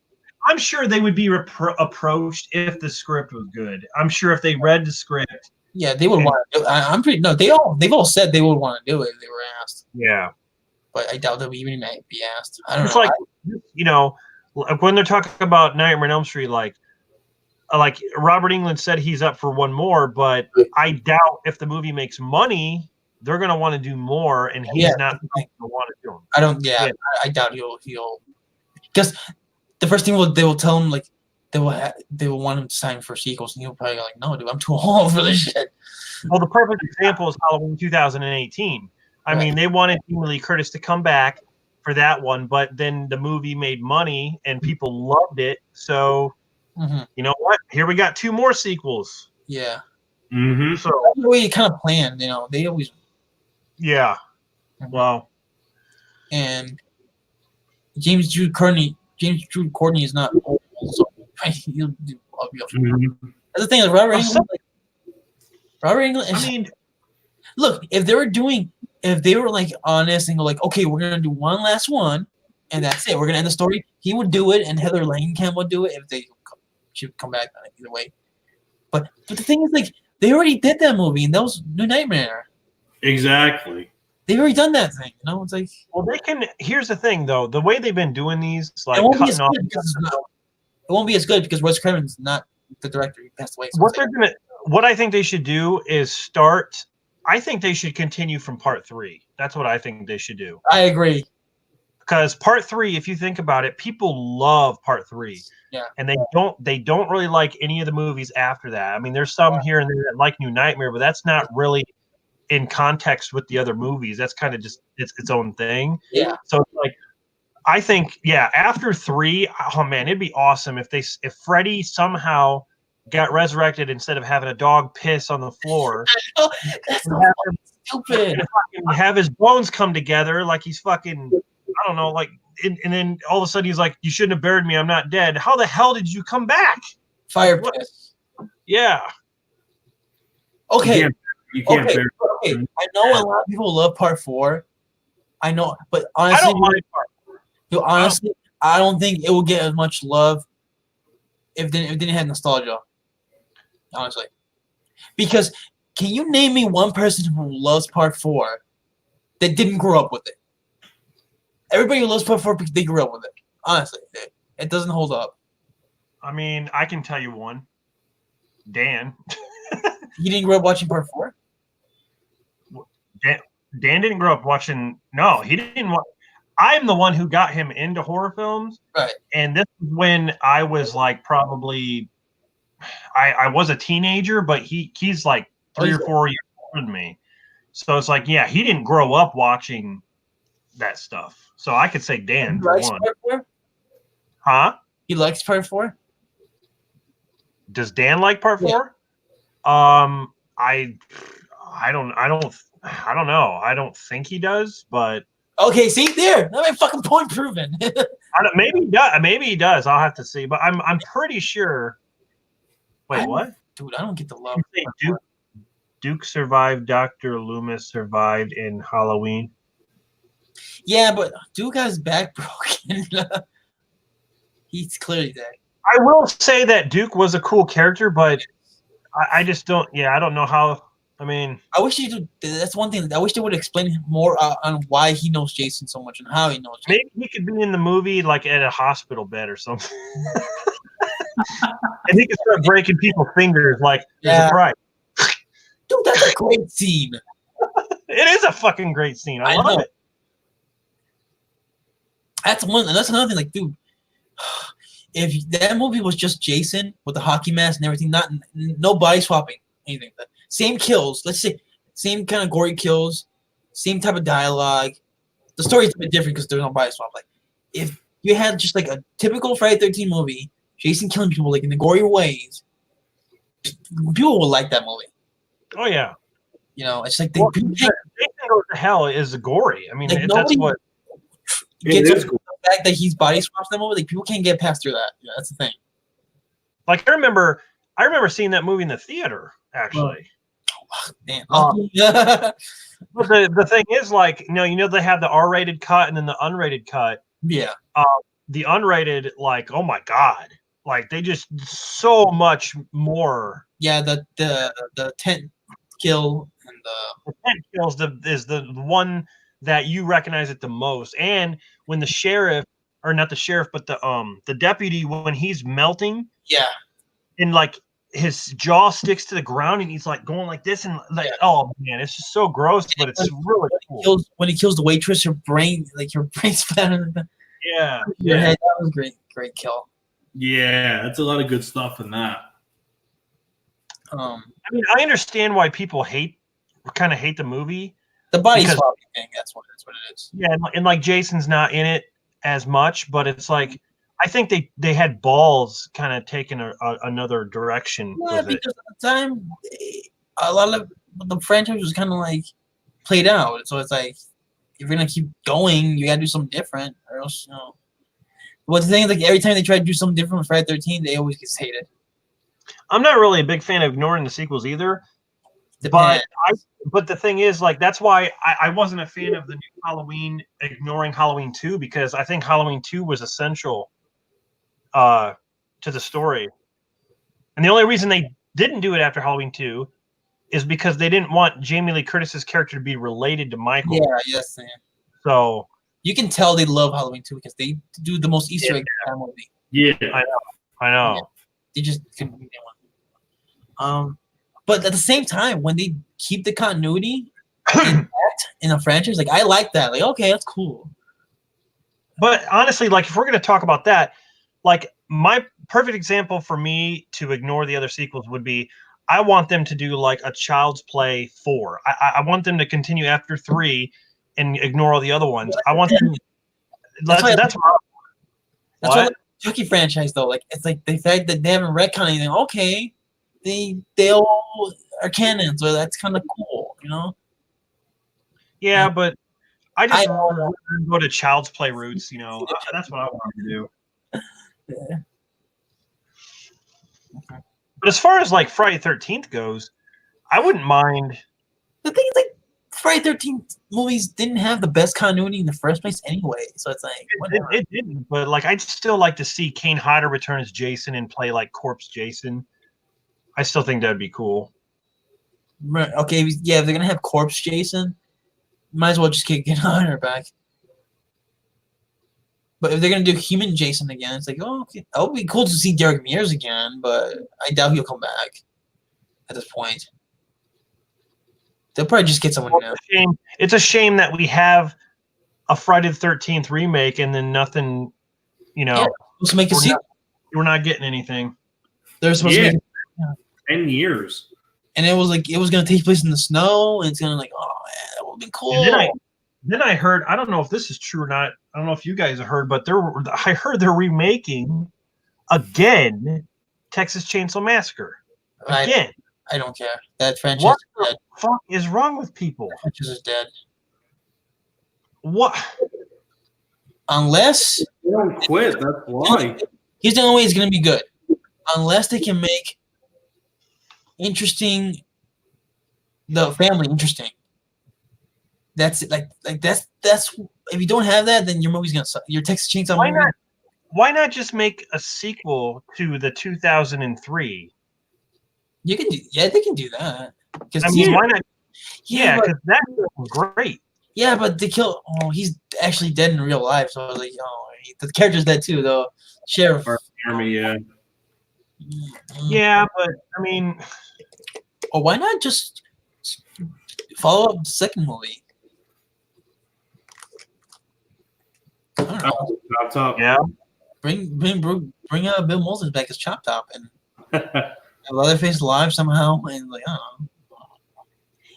I'm sure they would be approached if the script was good. I'm sure if they read the script. Yeah, they would want to do it. I'm pretty. No, they've all said they would want to do it if they were asked. Yeah, but I doubt they'll even be asked. I don't know. Like when they're talking about Nightmare on Elm Street, like Robert Englund said he's up for one more, but I doubt if the movie makes money, they're going to want to do more, and he's not going to want to do them. I don't. Yeah, I doubt he'll because the first thing they will tell him like they will want him to sign for sequels, and he'll probably go like, no, dude, I'm too old for this shit. Well, the perfect example is Halloween 2018. I mean, they wanted Jamie Lee Curtis to come back for that one, but then the movie made money and people loved it. So, you know what? Here we got 2 more sequels. Yeah. Mm-hmm. So that's the way you kind of planned, they always. Yeah. Wow. And James Jude Courtney is not old, so he'll do. That's the thing. Robert Englund. I mean, look, if they were like honest and go like, okay, we're gonna do one last one, and that's it. We're gonna end the story. He would do it, and Heather Langenkamp would do it if she would come back either way. But the thing is, like, They already did that movie, and that was New Nightmare. Exactly. They've already done that thing. It's like, well, they can. Here's the thing, though. The way they've been doing these, like it won't be as cutting off. good because it won't be as good because Wes Craven's not the director. He passed away. So What I think they should do is start. I think they should continue from part 3. That's what I think they should do. I agree. Because part 3, if you think about it, people love part 3. Yeah. And they don't really like any of the movies after that. I mean, there's some here and there that like New Nightmare, but that's not really in context with the other movies. That's kind of just its own thing. Yeah. So it's like, I think, yeah, after 3, oh man, it'd be awesome if Freddy somehow got resurrected instead of having a dog piss on the floor. That's so stupid. Have his bones come together like he's fucking, I don't know, like, and then all of a sudden he's like, you shouldn't have buried me. I'm not dead. How the hell did you come back? Fire piss. Yeah. Okay. You can't okay. bear Okay. I know a lot of people love part 4. I know, but honestly, I don't mind part 4. Dude, honestly, I don't think it will get as much love if it didn't have nostalgia. Honestly, because can you name me one person who loves part 4 that didn't grow up with it? Everybody who loves part 4 because they grew up with it. Honestly, it doesn't hold up. I mean, I can tell you one. Dan. You didn't grow up watching part 4? Dan didn't grow up watching. No, he didn't watch. I'm the one who got him into horror films. Right. And this is when I was like probably I was a teenager, but he's like 3 or 4 years older than me. So it's like, yeah, he didn't grow up watching that stuff. So I could say Dan for one. Part 4? Huh? He likes part 4? Does Dan like part 4? I don't know. I don't think he does, but okay, see there. That my fucking point proven. maybe he does. Maybe he does. I'll have to see. But I'm pretty sure. Wait, what? Dude, I don't get the love. Duke survived. Dr. Loomis survived in Halloween. Yeah, but Duke got his back broken. He's clearly dead. I will say that Duke was a cool character, but I just don't. Yeah, I don't know how. I mean, I wish you could. That's one thing. I wish they would explain more on why he knows Jason so much and how he knows Jason. Maybe he could be in the movie like at a hospital bed or something. And he could start breaking people's fingers like there's a price. Dude, that's a great scene. It is a fucking great scene. I love it. That's another thing. Like, dude, if that movie was just Jason with the hockey mask and everything, no body swapping, anything. Same kills. Let's say same kind of gory kills, same type of dialogue. The story's a bit different because there's no body swap. Like, if you had just like a typical Friday 13 movie, Jason killing people like in the gory ways, people will like that movie. Oh yeah. It's like Jason Goes to Hell is gory. I mean, like that's what gets over the fact that he's body swaps that movie. Like, people can't get past through that. Yeah, that's the thing. Like, I remember seeing that movie in the theater actually. Damn. But the thing is, like, they have the R-rated cut and then the unrated cut. Yeah. The unrated, like, oh my god, like they just so much more. Yeah, the tent kill and the tent kills is the one that you recognize it the most. And when the sheriff, or not the sheriff, but the deputy, when he's melting, yeah, and like his jaw sticks to the ground and he's like going like this and like, oh man, it's just so gross, but it's really cool. When he kills the waitress, your brain's flat. Yeah, your head. That was great kill. Yeah, that's a lot of good stuff in that. I mean, I understand why people kind of hate the movie. The body swapping thing, that's what it is. Yeah, and like Jason's not in it as much, but it's like I think they had balls kind of taking another direction. Yeah, because at the time, a lot of the franchise was kind of like played out. So it's like, if you're gonna keep going, you gotta do something different, or else, But the thing is, like, every time they try to do something different with Friday 13, they always get hated. I'm not really a big fan of ignoring the sequels either. But the thing is, like, that's why I wasn't a fan of the new Halloween, ignoring Halloween 2, because I think Halloween 2 was essential to the story. And the only reason they didn't do it after Halloween 2 is because they didn't want Jamie Lee Curtis's character to be related to Michael. Yeah, yes, man. So you can tell they love Halloween too because they do the most Easter eggs in that movie. Yeah, I know. Yeah. They just couldn't be one. But at the same time, when they keep the continuity in a franchise, like I like that. Like, okay, that's cool. But honestly, like if we're gonna talk about that, like my perfect example for me to ignore the other sequels would be I want them to do like a Child's Play 4. I want them to continue after 3 and ignore all the other ones. I want them. That's why the Chucky franchise though. Like it's like the fact that they haven't retconned anything. Okay, they all are canon, so that's kind of cool, you know. Yeah, but I just want to go to Child's Play roots. You know, that's what I want to do. Yeah. Okay. But as far as like Friday 13th goes, I wouldn't mind. The thing is, like, Friday 13th movies didn't have the best continuity in the first place anyway. So it's like, it didn't. But like, I'd still like to see Kane Hodder return as Jason and play like Corpse Jason. I still think that'd be cool. Okay, yeah, if they're gonna have Corpse Jason, might as well just get Hodder back. But if they're gonna do Human Jason again, it's like, oh, okay, that would be cool to see Derek Mears again, but I doubt he'll come back at this point. They'll probably just get someone new. It's a shame that we have a Friday the 13th remake and then nothing, you know. Yeah, let's make a sequel. We're not getting anything. They're supposed to make 10 years. And it was like it was gonna take place in the snow, and it's gonna like, oh man, that would be cool. Then I heard, I don't know if this is true or not. I don't know if you guys have heard, but I heard they're remaking again Texas Chainsaw Massacre. Again. I don't care. That franchise what is dead. The fuck is wrong with people? That franchise is dead. What? Unless they don't quit, that's why. Here's the only way it's gonna be good. Unless they can make the family interesting. That's it. Like that's if you don't have that, then your movie's gonna suck. Your Texas Chainsaw movie. Why not just make a sequel to the 2003? You can do, they can do that. I mean, why not? Yeah, because that was great. Yeah, but they kill. Oh, he's actually dead in real life. So I was like, oh, the character's dead too, though. Sheriff Army, yeah. Yeah, but I mean, why not just follow up the second movie? I don't know. Chop Top. Yeah. Bring Bill Moulton back as Chop Top and Leatherface alive somehow, and like I don't know.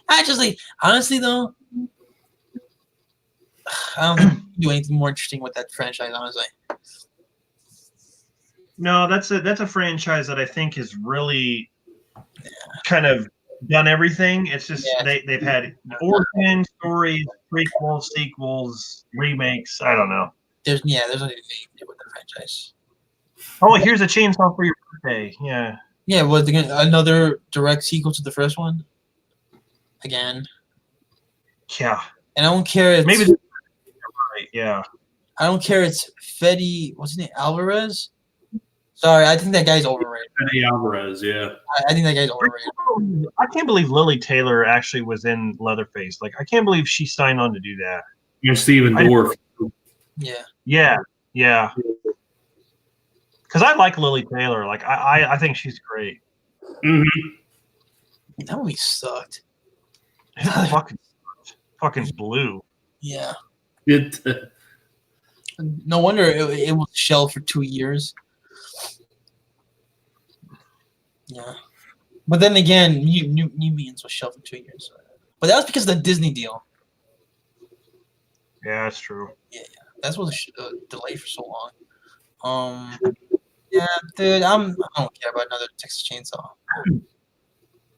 I just like honestly though, I don't think you can do anything more interesting with that franchise. Honestly, no, that's a franchise that I think has really kind of done everything. It's just they've had origin stories, prequels, sequels, remakes. I don't know. There's nothing to do with the franchise. Oh, here's a chainsaw for your birthday. Yeah. Yeah, was another direct sequel to the first one? Again. Yeah. And I don't care. It's, maybe. Right. Yeah. I don't care. It's Fede. What's his name? Alvarez. Sorry, I think that guy's overrated. Fede Alvarez. Yeah. I think that guy's overrated. I can't believe Lily Taylor actually was in Leatherface. Like, I can't believe she signed on to do that. And Stephen Dorff. Yeah. Yeah. Yeah. Because I like Lily Taylor. Like I think she's great. Mm-hmm. That movie sucked. It fucking blew. Yeah. It. No wonder it was shelved for 2 years. Yeah. But then again, New Mutants was shelved for 2 years. But that was because of the Disney deal. Yeah, that's true. Yeah. That's what delayed for so long. Yeah, dude, I don't care about another Texas Chainsaw.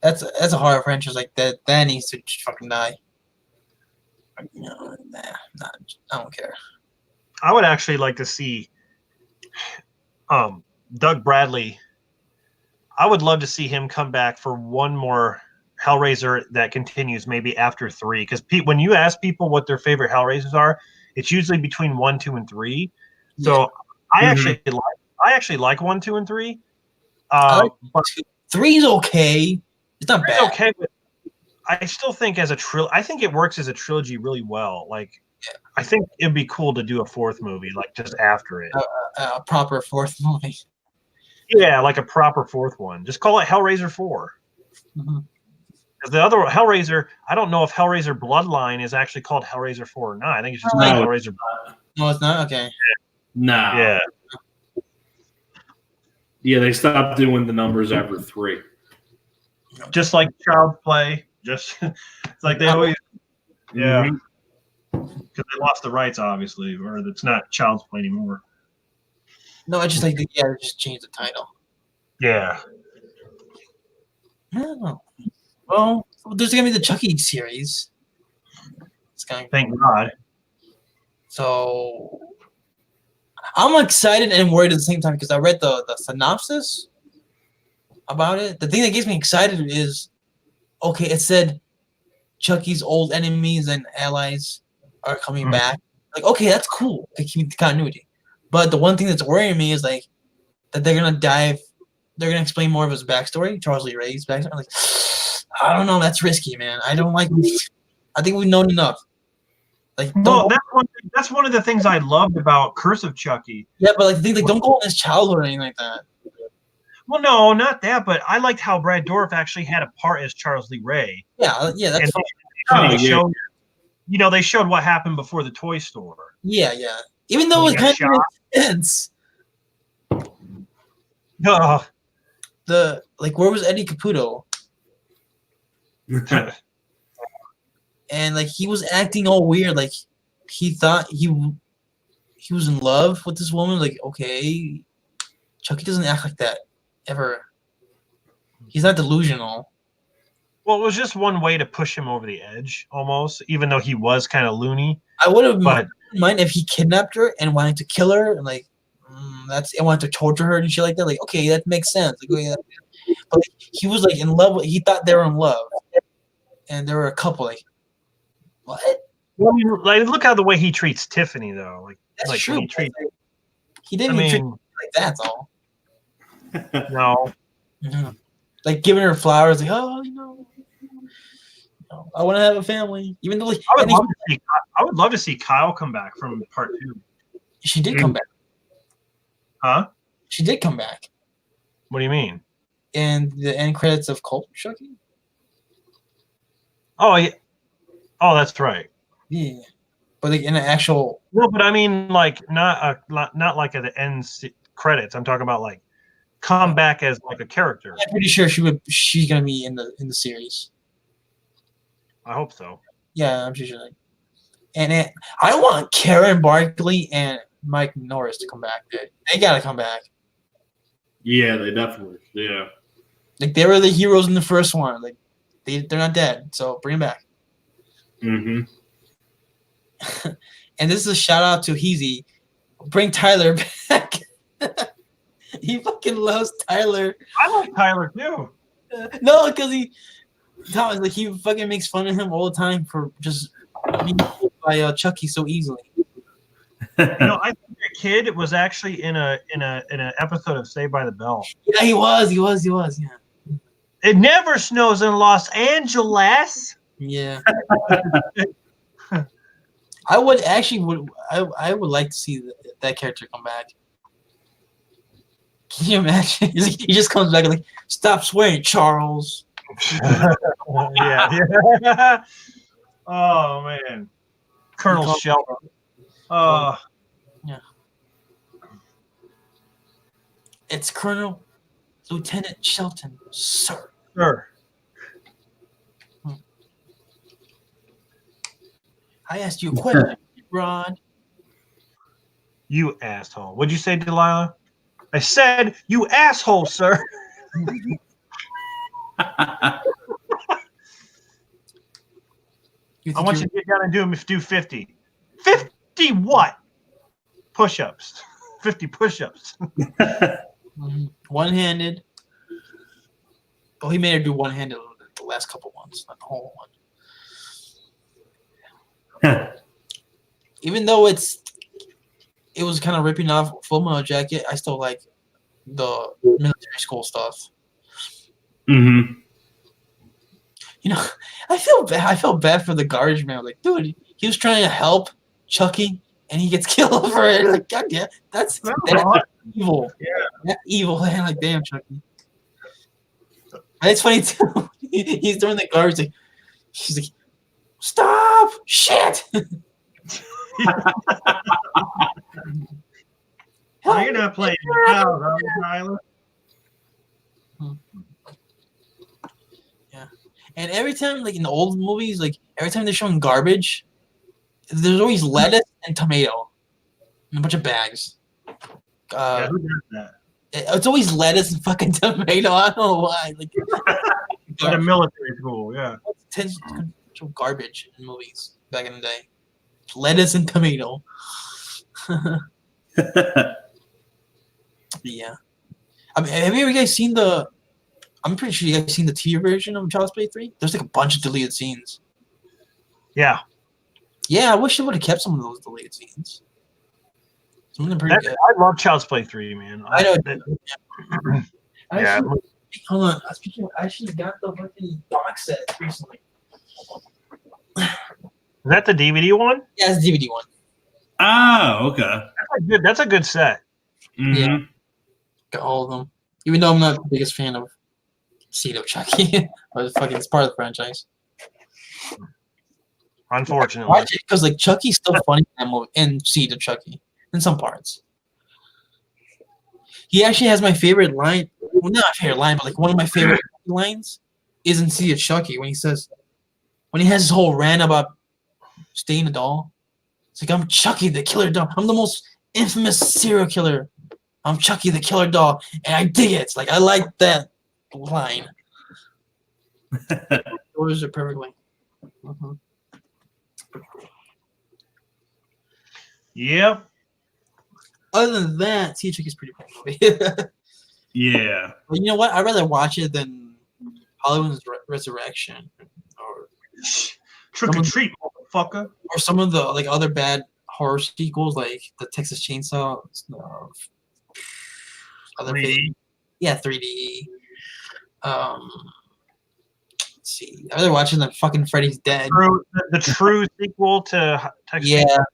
That's a horror franchise like that. That needs to just fucking die. I don't care. I would actually like to see Doug Bradley. I would love to see him come back for one more Hellraiser that continues, maybe after 3. Because when you ask people what their favorite Hellraisers are, it's usually between 1, 2, and 3. So I actually like 1, 2, and 3. But 3's okay. It's not bad. Okay, I still think as a I think it works as a trilogy really well. Like, I think it'd be cool to do a fourth movie, like just after it. A proper fourth movie. Yeah, like a proper fourth one. Just call it Hellraiser 4. Mm-hmm. Because the other Hellraiser, I don't know if Hellraiser Bloodline is actually called Hellraiser 4 or not. I think it's just called Hellraiser Bloodline. No, it's not? Okay. No. Yeah. Yeah, they stopped doing the numbers after 3. Just like Child's Play. Just it's like they always because they lost the rights, obviously, or it's not Child's Play anymore. No, I just they just changed the title. Yeah. No. Well, there's gonna be the Chucky series. It's going. Thank God. So I'm excited and worried at the same time because I read the synopsis about it. The thing that gets me excited is, okay, it said Chucky's old enemies and allies are coming back. Like, okay, that's cool. They keep the continuity. But the one thing that's worrying me is like that they're gonna explain more of his backstory, Charles Lee Ray's backstory. I'm like, I don't know, that's risky, man. I don't like. I think we've known enough. Like, well, that's one of the things I loved about Curse of Chucky. Yeah, but like the thing, like, don't go in his childhood or anything like that. Well, no, not that. But I liked how Brad Dourif actually had a part as Charles Lee Ray. Yeah, that's. They showed, they showed what happened before the toy store. Yeah. Even though it kind of makes sense. Where was Eddie Caputo? And like he was acting all weird, like he thought he was in love with this woman. Like, okay, Chucky doesn't act like that ever. He's not delusional. Well, it was just one way to push him over the edge, almost. Even though he was kind of loony. I would have mind if he kidnapped her and wanted to kill her, and like and wanted to torture her and shit like that. Like, okay, that makes sense. Like, yeah. But like, he was like in love. He thought they were in love, and they were a couple. Like, what? Well, like, look how the way he treats Tiffany, though. Like, that's true. He didn't treat her like that. That's all. No. Mm-hmm. Like giving her flowers. Like, oh, I want to have a family. Even though, like, I would love to see Kyle come back from part 2. She did come back. Huh? She did come back. What do you mean? And the end credits of Cult Chucky. Oh yeah. Oh, that's right. Yeah, but like in an actual. No, but I mean, like not like at the end credits. I'm talking about like come back as like a character. I'm pretty sure she's gonna be in the series. I hope so. Yeah, I'm pretty sure. And I want Karen Barkley and Mike Norris to come back. Dude. They gotta come back. Yeah, they definitely. Yeah. Like they were the heroes in the first one. Like they're not dead, so bring them back. Mm-hmm. And this is a shout out to Heezy. Bring Tyler back. He fucking loves Tyler. I like Tyler too. No, because he fucking makes fun of him all the time for just being killed by Chucky so easily. I think that kid was actually in an episode of Saved by the Bell. Yeah, he was. Yeah. It never snows in Los Angeles. Yeah. I would like to see that character come back. Can you imagine? He just comes back and like, stop swearing, Charles. Yeah. Oh man, Colonel Shelton. Yeah. It's Colonel Lieutenant Shelton, sir. Sure. I asked you a question, Rod. You asshole. What'd you say, Delilah? I said, you asshole, sir. I want you to get down and do 50. 50 what? Push-ups. 50 push-ups. One-handed. Oh, he made her do one-handed the last couple ones, not the whole one. Even though it was kind of ripping off Full Metal Jacket, I still like the military school stuff. Mm-hmm. You know, I feel bad. I felt bad for the garbage man. Like, dude, he was trying to help Chucky, and he gets killed for it. Like, God damn, that's evil. Yeah. That's evil. And like, damn, Chucky. And it's funny too. He's throwing the garbage. Like, he's like, stop! Shit! Well, you're not playing now, Tyler. Yeah, and every time, like in the old movies, like every time they're showing garbage, there's always lettuce and tomato in a bunch of bags. Who does that? It's always lettuce and fucking tomato. I don't know why. Like, at a military school, yeah. Garbage in movies back in the day. Lettuce and tomato. Yeah. I mean, have you guys seen the? I'm pretty sure you guys seen the TV version of Child's Play 3. There's like a bunch of deleted scenes. Yeah. Yeah, I wish they would have kept some of those deleted scenes. Some of them pretty good. I love Child's Play 3, man. I know. Yeah. Hold on. Speaking of, I actually got the fucking box set recently. Is that the DVD one? Yeah, it's the DVD one. Oh, okay. That's a good set. Mm-hmm. Yeah. Got all of them. Even though I'm not the biggest fan of Seed of Chucky. But it's part of the franchise. Unfortunately. Watch it because like Chucky's still funny in that movie and Seed of Chucky in some parts. He actually has my favorite line. Well, not my favorite line, but like one of my favorite lines is in Seed of Chucky when he says, when he has his whole rant about staying a doll. It's like, I'm Chucky the killer doll. I'm the most infamous serial killer. I'm Chucky the killer doll, and I dig it. Like I like that line. Those are perfectly. Mm-hmm. Yep. Other than that, Seed of Chucky is pretty funny. Yeah. But you know what? I'd rather watch it than Hollywood's Resurrection or Trick or treat, motherfucker. Or some of the like other bad horror sequels, like the Texas Chainsaw. Other 3D. Yeah, 3D. Let's see. I'd rather watching than fucking Freddy's Dead. The true sequel to Texas. Yeah.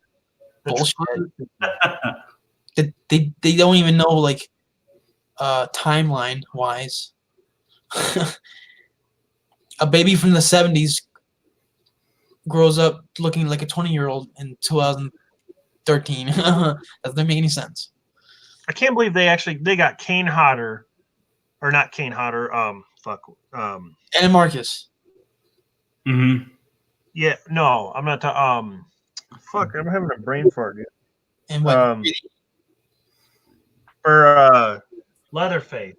Bullshit. They don't even know like timeline wise. A baby from the 70s grows up looking like a 20-year-old in 2013. Doesn't make any sense. I can't believe they got Kane Hodder, or not Kane Hodder. And Marcus. Mm-hmm. Yeah, no, I'm not. Fuck, I'm having a brain fart, dude. And what? For Leatherface.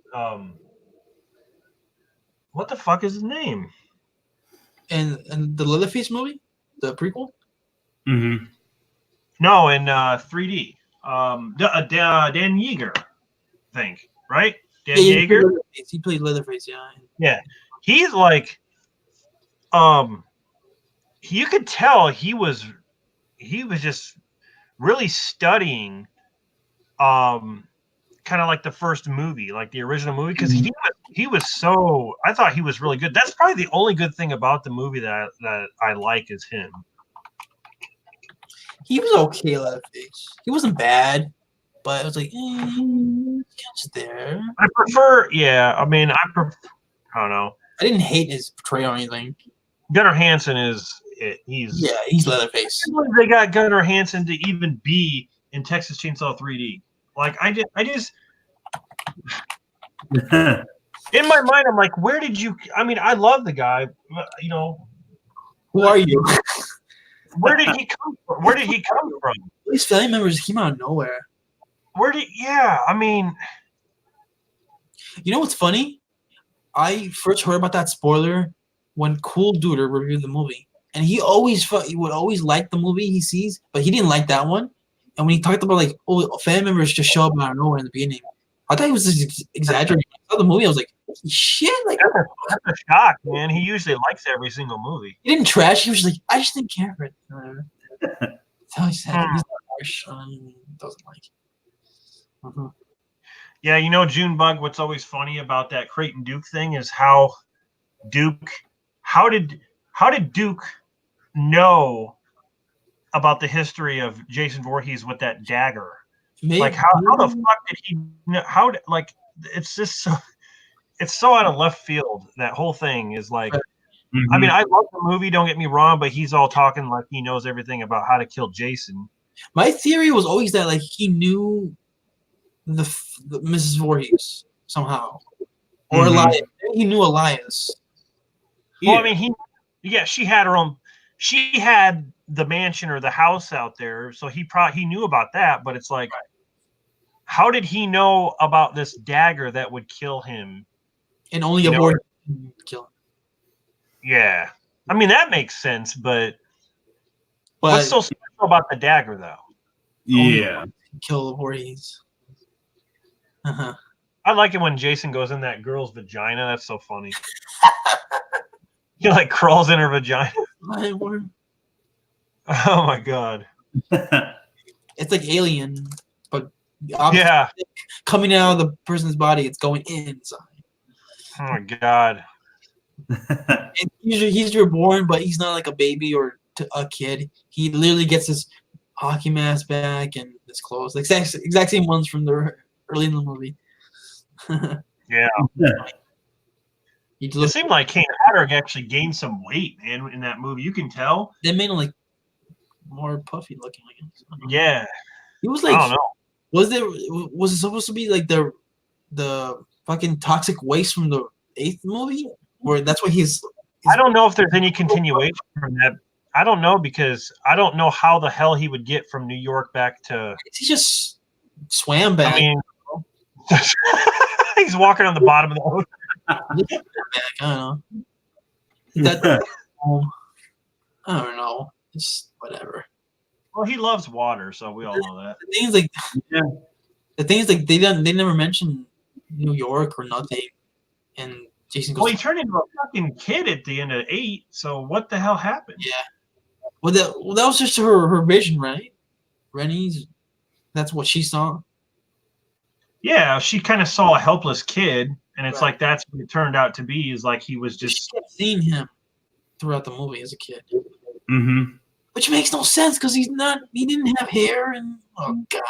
What the fuck is his name? And the Leatherface movie, the prequel. Mm-hmm. No, in 3D. Dan Yeager, I think, right? Dan Yeager. He played Leatherface, yeah. Yeah, he's like, you could tell he was just really studying, kind of like the first movie, like the original movie, because he was so. I thought he was really good. That's probably the only good thing about the movie that I like is him. He was okay, Leatherface. He wasn't bad, but it was like, just there. I prefer, I mean, I don't know. I didn't hate his portrayal or anything. Gunnar Hansen he's Leatherface. They got Gunnar Hansen to even be in Texas Chainsaw 3D. Like I just in my mind, I'm like, where did you? I mean, I love the guy, you know. Who are you? Where did he come from? Where did he come from? These family members came out of nowhere. I mean, you know what's funny? I first heard about that spoiler when Cool Duder reviewed the movie, and he would always like the movie he sees, but he didn't like that one. And when he talked about like, family members just show up out of nowhere in the beginning, I thought he was just exaggerating. I saw the movie, I was like, holy shit! Like that's a shock, man. He usually likes every single movie. He didn't trash. He was like, I just didn't care for it. That's how he said it. He's not harsh. Doesn't like. Mm-hmm. Yeah, you know, Junebug. What's always funny about that Creighton Duke thing is how Duke how did Duke know about the history of Jason Voorhees with that dagger? Maybe. Like how the fuck did he know? It's just so it's so out of left field. That whole thing is like. Mm-hmm. I mean, I love the movie. Don't get me wrong, but he's all talking like he knows everything about how to kill Jason. My theory was always that like he knew the Mrs. Voorhees somehow, or Elias. He knew Elias. Well, I mean, she had her own. She had the mansion or the house out there, so he knew about that. But it's like, how did he know about this dagger that would kill him? And only a Voorhees can kill him. Yeah, I mean that makes sense, but what's so special about the dagger, though? Yeah, kill the Voorhees. I like it when Jason goes in that girl's vagina. That's so funny. He like crawls in her vagina. Oh my god! It's like Alien, but coming out of the person's body, it's going inside. Oh my god! And he's reborn, but he's not like a baby or a kid. He literally gets his hockey mask back and his clothes, the exact same ones from the early in the movie. Yeah. It seemed like Kane Hodder actually gained some weight, man, in that movie. You can tell. They made him like more puffy looking. Yeah. He was like, I don't know. Was it supposed to be like the fucking toxic waste from the 8th movie? Where that's what he's I don't know if there's any continuation from that. I don't know because I don't know how the hell he would get from New York back to. He just swam back. I mean, he's walking on the bottom of the ocean. I don't know. I don't know. It's whatever. Well, he loves water, so we all know that. The thing is like they never mention New York or nothing, and Jason goes. Well, he turned into a fucking kid at the end of 8. So what the hell happened? Yeah. Well, that was just her vision, right? Rennie's. That's what she saw. Yeah, she kind of saw a helpless kid, and it's like that's what it turned out to be. Is like he was just she kept seeing him throughout the movie as a kid. Mm-hmm. Which makes no sense because he didn't have hair, and oh god,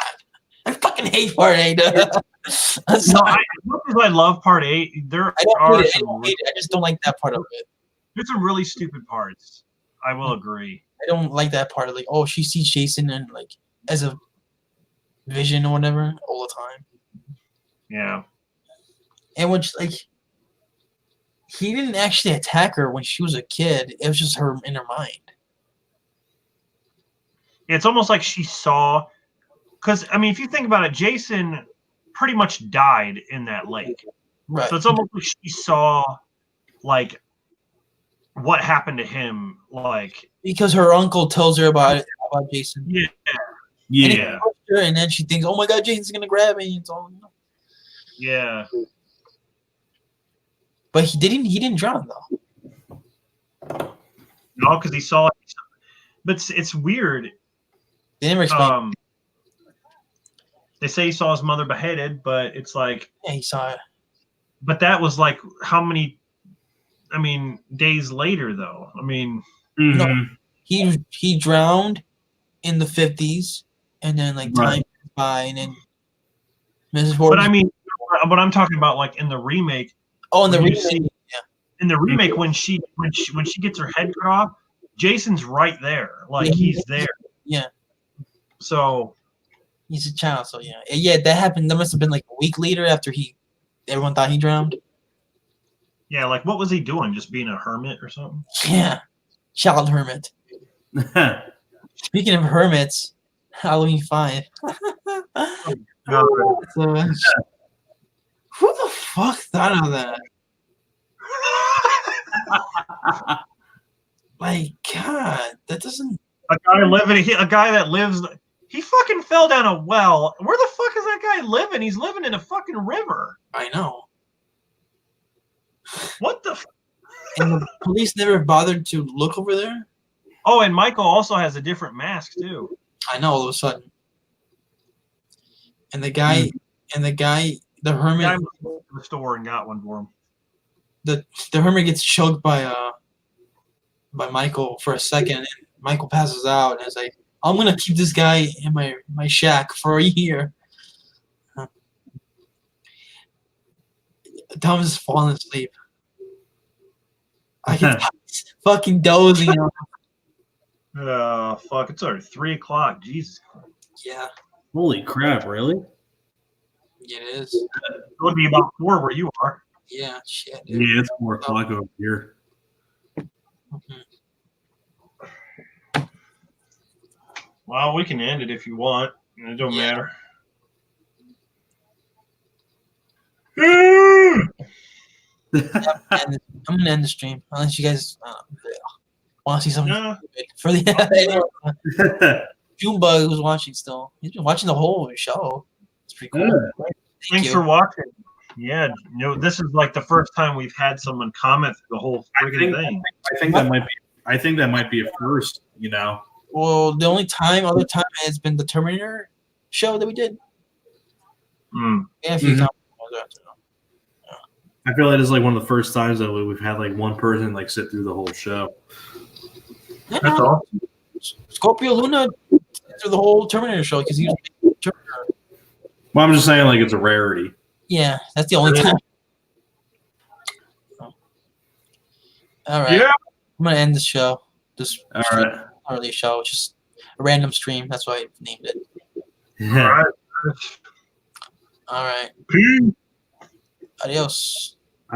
I fucking hate Part 8. As much as I love Part 8, I just don't like that part of it. There's some really stupid parts. I will agree. I don't like that part of like, oh, she sees Jason and like as a vision or whatever all the time. Yeah. And which like he didn't actually attack her when she was a kid. It was just her in her mind. It's almost like she saw, because I mean, if you think about it, Jason pretty much died in that lake. Right. So it's almost like she saw like what happened to him, like because her uncle tells her about Jason. Yeah. Yeah. And then she thinks, "Oh my God, Jason's gonna grab me." It's all. Yeah. But he didn't drown though. No, because he saw it. But it's weird. They never explain. They say he saw his mother beheaded, but it's like he saw it. But that was like how many? I mean, days later though. I mean, no, he drowned in the 50s, and then like time goes by, and then Mrs. Ford. But I mean, what I'm talking about, like in the remake. Oh, in the remake. In the remake, when she gets her head cut off, Jason's right there, like he's there. Yeah. So he's a child. So yeah, that happened. That must have been like a week later after everyone thought he drowned. Yeah, like what was he doing? Just being a hermit or something? Yeah, child hermit. Speaking of hermits, Halloween 5. Who the fuck thought of that? My God, that doesn't. A guy that lives. He fucking fell down a well. Where the fuck is that guy living? He's living in a fucking river. I know. What the? And the police never bothered to look over there. Oh, and Michael also has a different mask too. I know. All of a sudden. And the guy, the hermit. I went to the store and got one for him. The hermit gets choked by by Michael for a second, and Michael passes out, and it's like, I'm gonna keep this guy in my shack for a year. Thomas is falling asleep. I can fucking dozing off. Oh, fuck. It's already 3 o'clock. Jesus. Yeah, Holy crap! Really? it is. It would be about 4 where you are. Yeah, shit. Dude. Yeah, it's 4 o'clock over here. Mhm. Well, we can end it if you want. It don't matter. I'm gonna end the stream unless you guys want to see something No. for the Junebug was watching still. He's been watching the whole show. It's pretty cool. Thanks for watching. Yeah, this is like the first time we've had someone comment through the whole freaking thing. I think that might be a first. Well, the other time has been the Terminator show that we did. Yeah, a few times. I feel like it's like one of the first times that we've had like one person like sit through the whole show. Yeah, That's all. Scorpio Luna through the whole Terminator show because he was Terminator. Well, I'm just saying like it's a rarity. Yeah, that's the only time. All right. Yeah. I'm gonna end the show. All right. Not really a show, just a random stream. That's why I named it. Yeah. All right. All right. Peace. Adios.